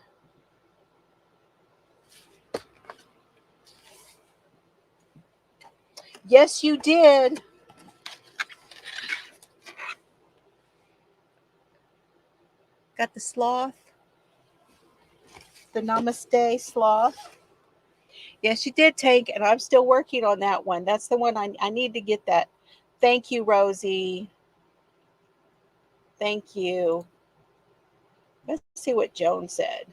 Yes, you did. Got the sloth. The namaste sloth. Yes, you did, Tank, and I'm still working on that one. That's the one I need to get that. Thank you, Rosie. Thank you. Let's see what Joan said.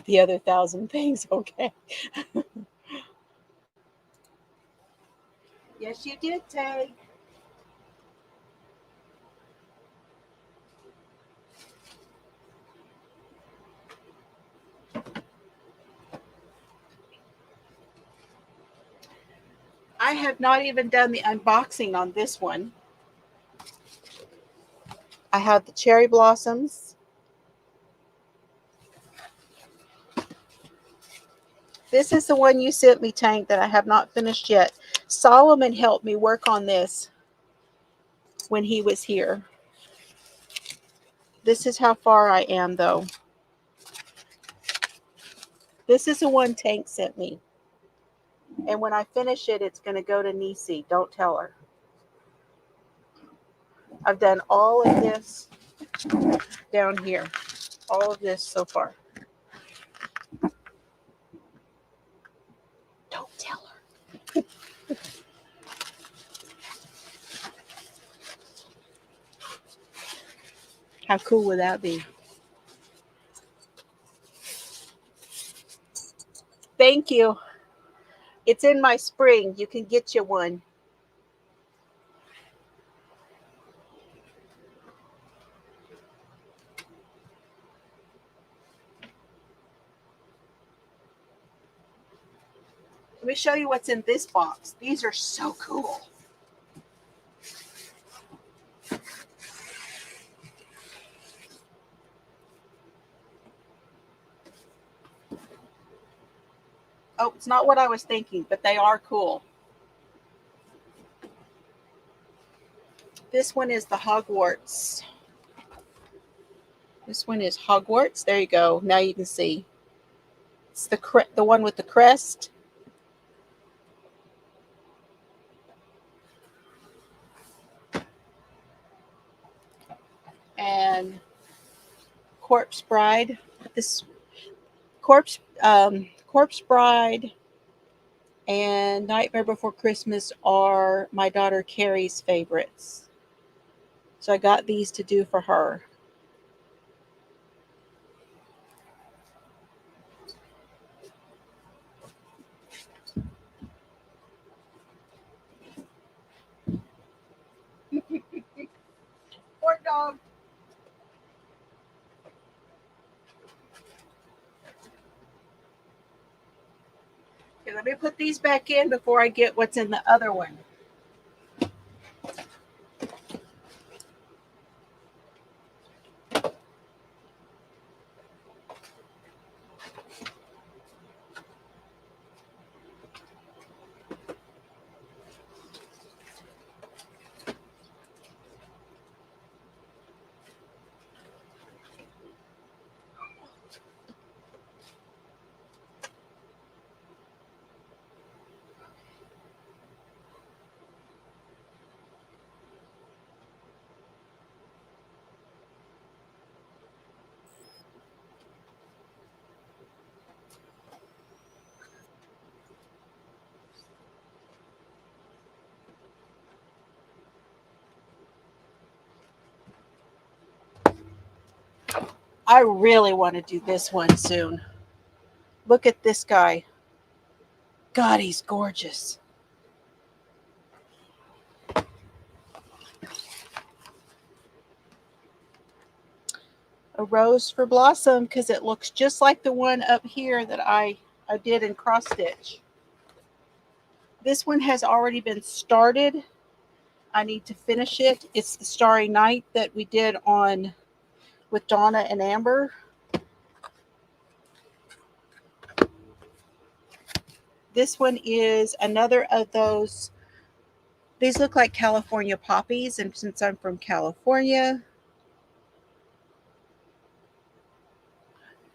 The other 1,000 things, okay. Yes, you did, Tank. I have not even done the unboxing on this one. I have the cherry blossoms. This is the one you sent me, Tank, that I have not finished yet. Solomon helped me work on this when he was here. This is how far I am, though. This is the one Tank sent me. And when I finish it, it's going to go to Nisi. Don't tell her. I've done all of this down here. All of this so far. Don't tell her. How cool would that be? Thank you. It's in my spring. You can get you one. Let me show you what's in this box. These are so cool. Oh, it's not what I was thinking, but they are cool. This one is the Hogwarts. This one is Hogwarts. There you go. Now you can see. It's the one with the crest. And Corpse Bride. This Corpse Bride and Nightmare Before Christmas are my daughter Carrie's favorites. So I got these to do for her. Poor dog. Okay, let me put these back in before I get what's in the other one. I really want to do this one soon. Look at this guy. God, he's gorgeous. A rose for blossom because it looks just like the one up here that I did in cross stitch. This one has already been started. I need to finish it. It's the Starry Night that we did on with Donna and Amber. This one is another of those. These look like California poppies, and since I'm from California,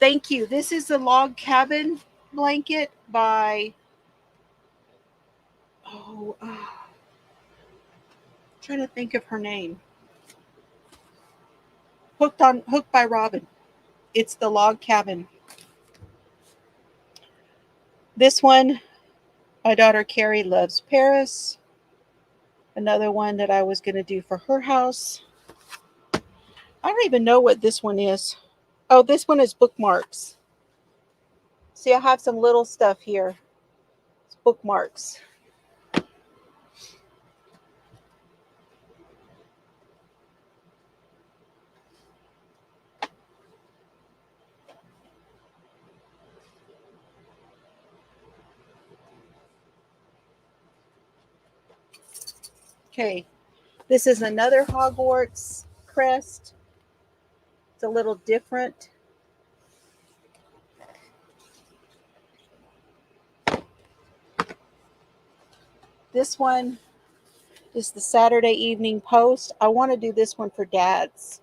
thank you. This is the log cabin blanket by trying to think of her name. Hooked by Robin. It's the log cabin. This one, my daughter Carrie loves Paris. Another one that I was going to do for her house. I don't even know what this one is. Oh, this one is bookmarks. See, I have some little stuff here. It's bookmarks. Okay, this is another Hogwarts crest. It's a little different. This one is the Saturday Evening Post. I want to do this one for Dad's.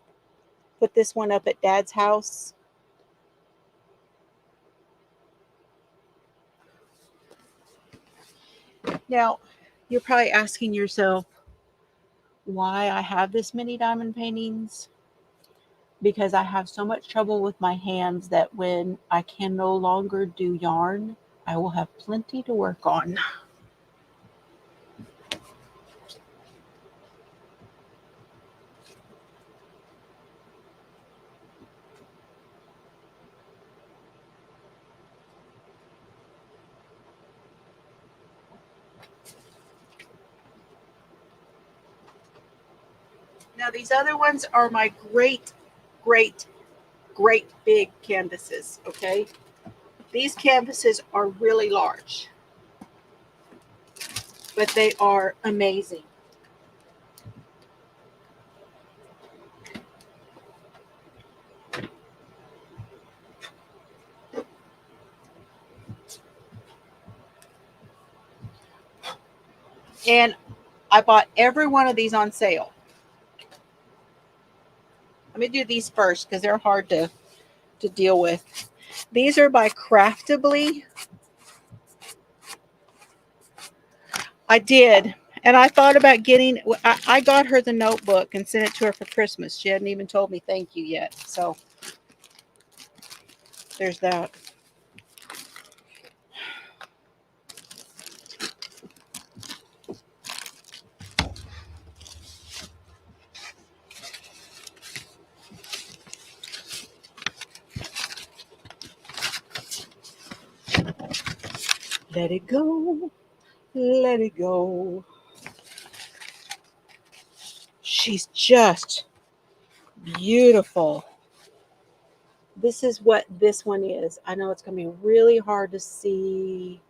Put this one up at Dad's house. Now, you're probably asking yourself why I have this many diamond paintings. Because I have so much trouble with my hands that when I can no longer do yarn, I will have plenty to work on. Now, these other ones are my great, great, great big canvases, okay? These canvases are really large, but they are amazing. And I bought every one of these on sale. Let me do these first because they're hard to deal with. These are by Craftably. I did. And I thought about getting, I got her the notebook and sent it to her for Christmas. She hadn't even told me thank you yet. So there's that. Let it go. Let it go. She's just beautiful. This is what this one is. I know it's going to be really hard to see.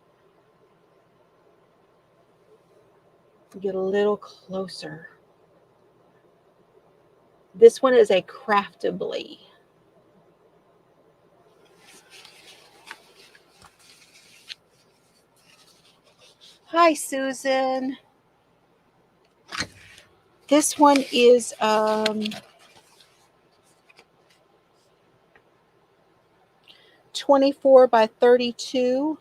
Get a little closer. This one is a Craftably. Hi, Susan. This one is 24 by 32.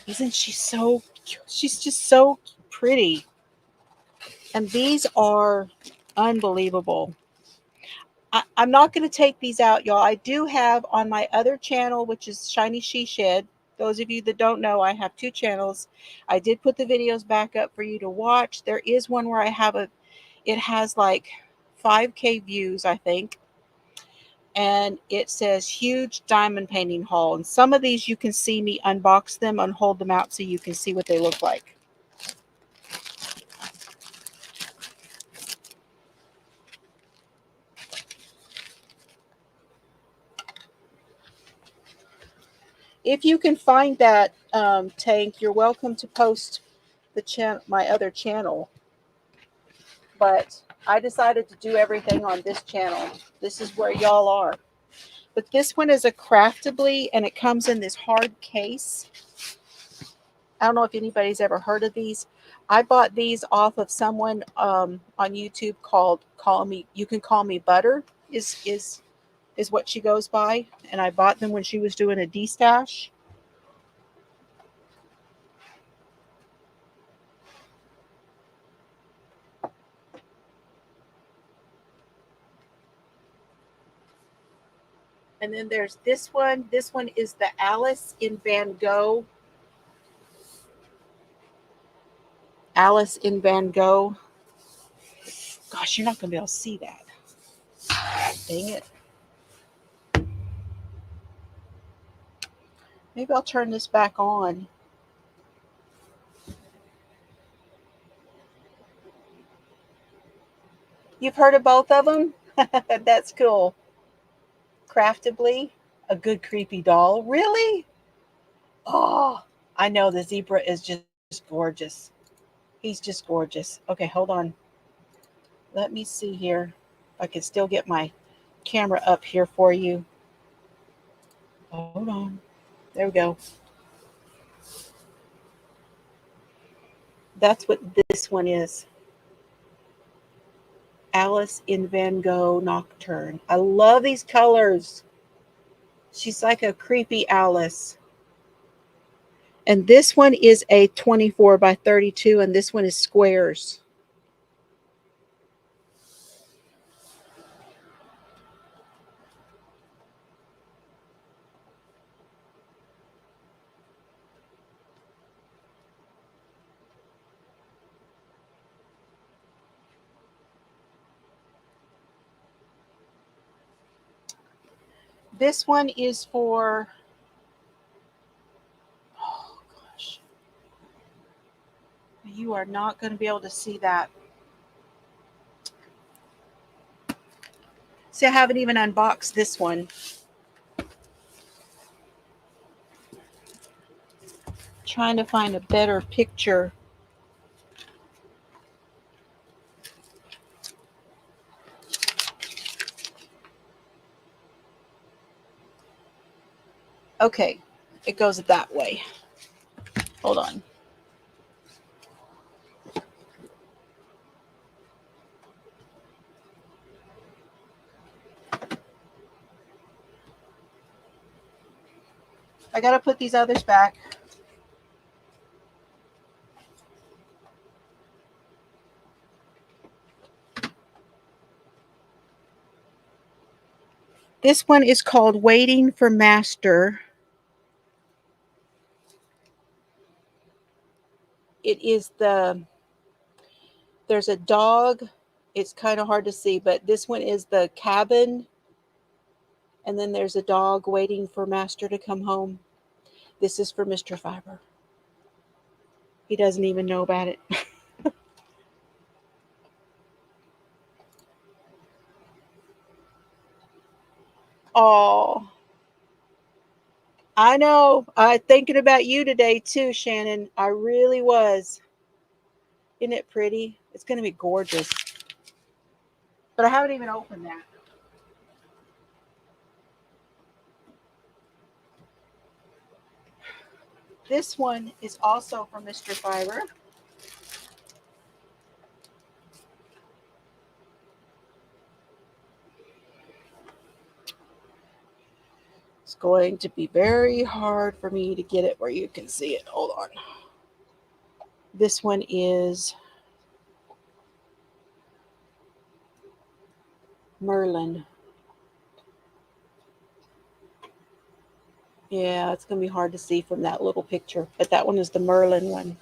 Isn't she so cute? She's just so pretty. And these are unbelievable. I'm not going to take these out, y'all. I do have on my other channel, which is Shiny She Shed. Those of you that don't know, I have two channels. I did put the videos back up for you to watch. There is one where I have it has like 5K views, I think. And it says huge diamond painting haul. And some of these you can see me unbox them and hold them out so you can see what they look like. If you can find that Tank, you're welcome to post my other channel. But I decided to do everything on this channel. This is where y'all are. But this one is a craftably, and it comes in this hard case. I don't know if anybody's ever heard of these. I bought these off of someone on YouTube called "Call Me." You can call me Butter. Is what she goes by, and I bought them when she was doing a destash. And then there's this one. This one is the Alice in Van Gogh. Alice in Van Gogh. Gosh, you're not going to be able to see that. Dang it. Maybe I'll turn this back on. You've heard of both of them? That's cool. Craftably, a good creepy doll. Really? Oh, I know the zebra is just gorgeous. He's just gorgeous. Okay, hold on. Let me see here. I can still get my camera up here for you. Hold on. There we go. That's what this one is. Alice in Van Gogh Nocturne. I love these colors. She's like a creepy Alice. And this one is a 24 by 32, and this one is squares. This one is for, oh gosh, you are not going to be able to see that. See, I haven't even unboxed this one. Trying to find a better picture. Okay, it goes that way. Hold on. I got to put these others back. This one is called Waiting for Master. It is there's a dog. It's kind of hard to see, but this one is the cabin. And then there's a dog waiting for Master to come home. This is for Mr. Fiber. He doesn't even know about it. Oh, I know. I thinking about you today too, Shannon. I really was. Isn't it pretty? It's going to be gorgeous. But I haven't even opened that. This one is also from Mr. Fiber. It's going to be very hard for me to get it where you can see it. Hold on. This one is Merlin. Yeah, it's going to be hard to see from that little picture, but that one is the Merlin one.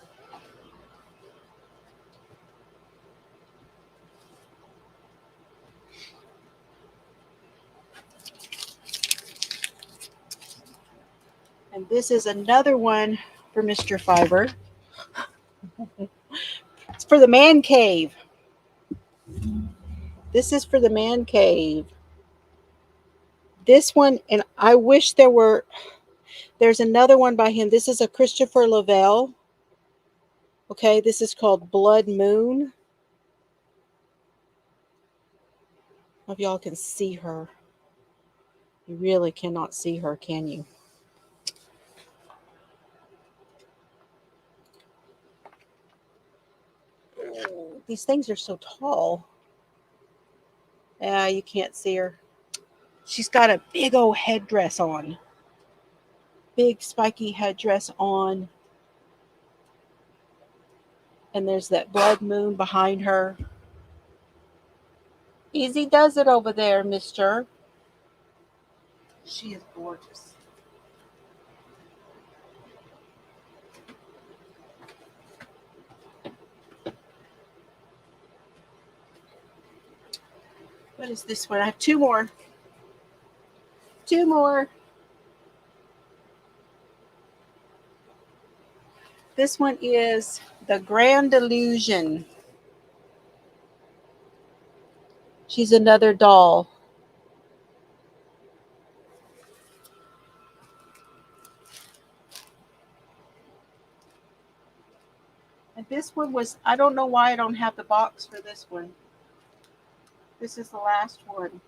And this is another one for Mr. Fiber. It's for the man cave. This is for the man cave. This one, and I wish there's another one by him. This is a Christopher Lavelle. Okay, this is called Blood Moon. I don't know if y'all can see her. You really cannot see her, can you? Oh, these things are so tall. Yeah, you can't see her. She's got a big old headdress on. Big spiky headdress on. And there's that blood moon behind her. Easy does it over there, mister. She is gorgeous. What is this one? I have two more. Two more. This one is the Grand Illusion. She's another doll. And this one was, I don't know why I don't have the box for this one. This is the last one.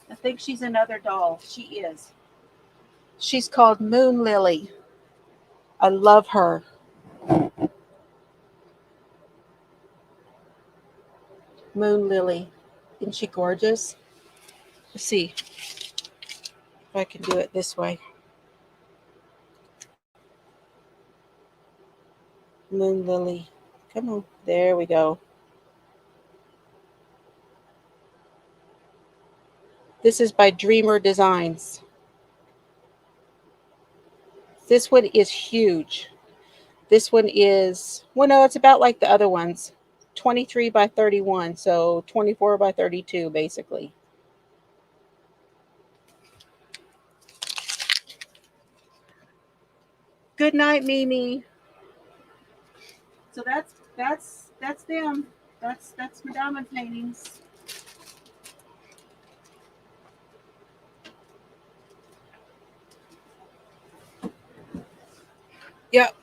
I think she's another doll. She is. She's called Moon Lily. I love her. Moon Lily. Isn't she gorgeous? Let's see if I can do it this way. Moon Lily. Come on. There we go. This is by Dreamer Designs. This one is huge. This one is, well, no, it's about like the other ones. 23 by 31, so 24 by 32, basically. Good night, Mimi. So that's them. That's my diamond paintings. Yep.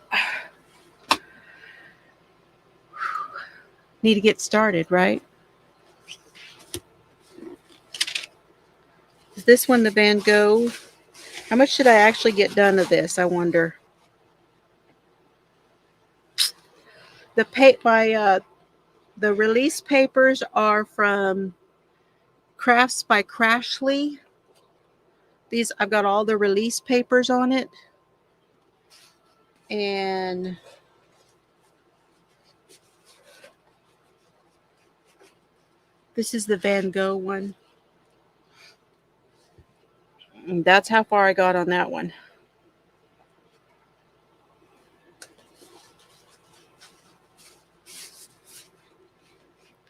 Need to get started, right? Is this one the Van Gogh? How much should I actually get done of this? I wonder. The release papers are from Crafts by Crashly. These, I've got all the release papers on it. And this is the Van Gogh one. And that's how far I got on that one.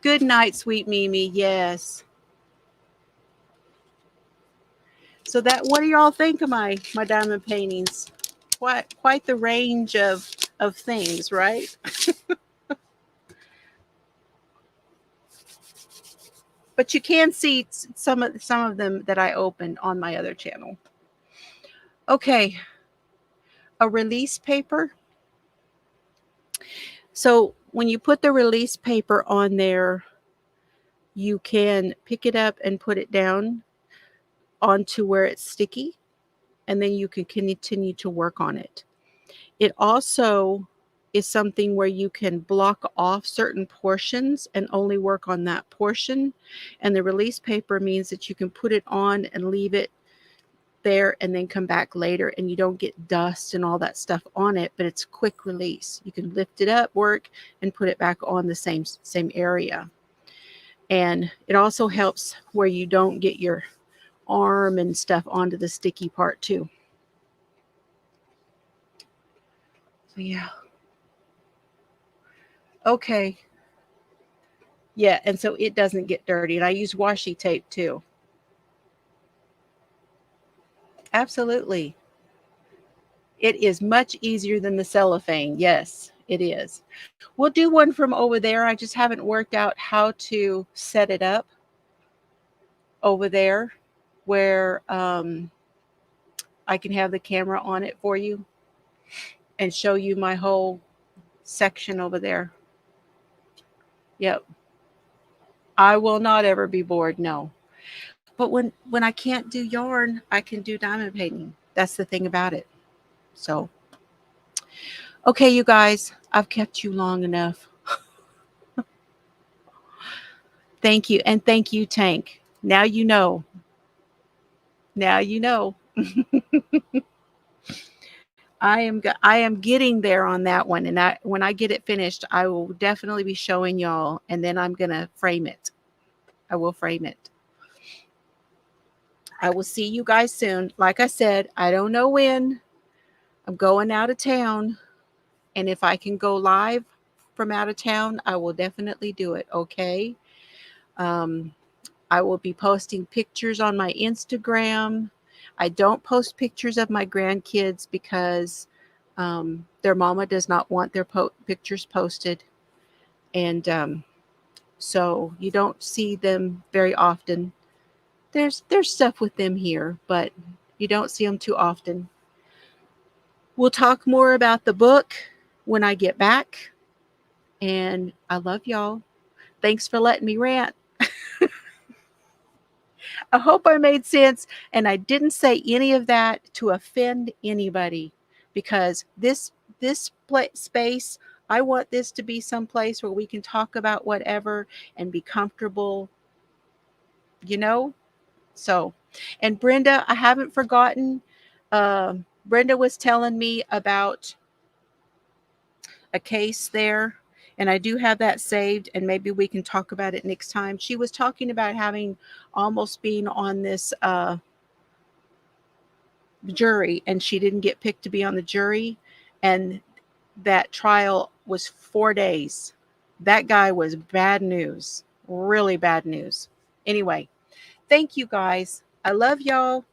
Good night, sweet Mimi. Yes. So what do y'all think of my diamond paintings? Quite the range of things, right? But you can see some of them that I opened on my other channel. Okay. A release paper. So when you put the release paper on there, you can pick it up and put it down onto where it's sticky, and then you can continue to work on it. It also is something where you can block off certain portions and only work on that portion. And the release paper means that you can put it on and leave it there and then come back later, and you don't get dust and all that stuff on it, but it's quick release. You can lift it up, work, and put it back on the same area. And it also helps where you don't get your arm and stuff onto the sticky part too. So yeah. Okay. Yeah, and so it doesn't get dirty. And I use washi tape too. Absolutely. It is much easier than the cellophane. Yes, it is. We'll do one from over there. I just haven't worked out how to set it up over there where I can have the camera on it for you and show you my whole section over there. Yep. I will not ever be bored, no. But when I can't do yarn, I can do diamond painting. That's the thing about it. So, okay, you guys, I've kept you long enough. Thank you. And thank you, Tank. Now you know. Now you know. I am getting there on that one, and when I get it finished, I will definitely be showing y'all, and then I'm going to frame it. I will frame it. I will see you guys soon. Like I said, I don't know when. I'm going out of town, and if I can go live from out of town, I will definitely do it, okay? Um, I will be posting pictures on my Instagram. I don't post pictures of my grandkids because their mama does not want their pictures posted. And so you don't see them very often. There's stuff with them here, but you don't see them too often. We'll talk more about the book when I get back. And I love y'all. Thanks for letting me rant. I hope I made sense and I didn't say any of that to offend anybody because this space, I want this to be some place where we can talk about whatever and be comfortable, you know? So, and Brenda, I haven't forgotten. Brenda was telling me about a case there, and I do have that saved, and maybe we can talk about it next time. She was talking about having almost being on this jury, and she didn't get picked to be on the jury, and that trial was 4 days. That guy was bad news, really bad news. Anyway, thank you guys. I love y'all.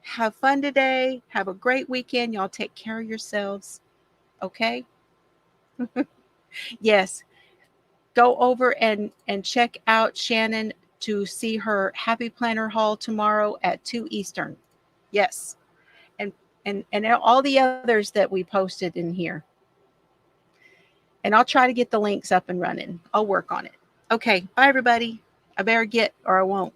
Have fun today. Have a great weekend. Y'all take care of yourselves. Okay? Yes. Go over and check out Shannon to see her Happy Planner haul tomorrow at 2 Eastern. Yes. And and all the others that we posted in here. And I'll try to get the links up and running. I'll work on it. Okay. Bye everybody. I better get or I won't.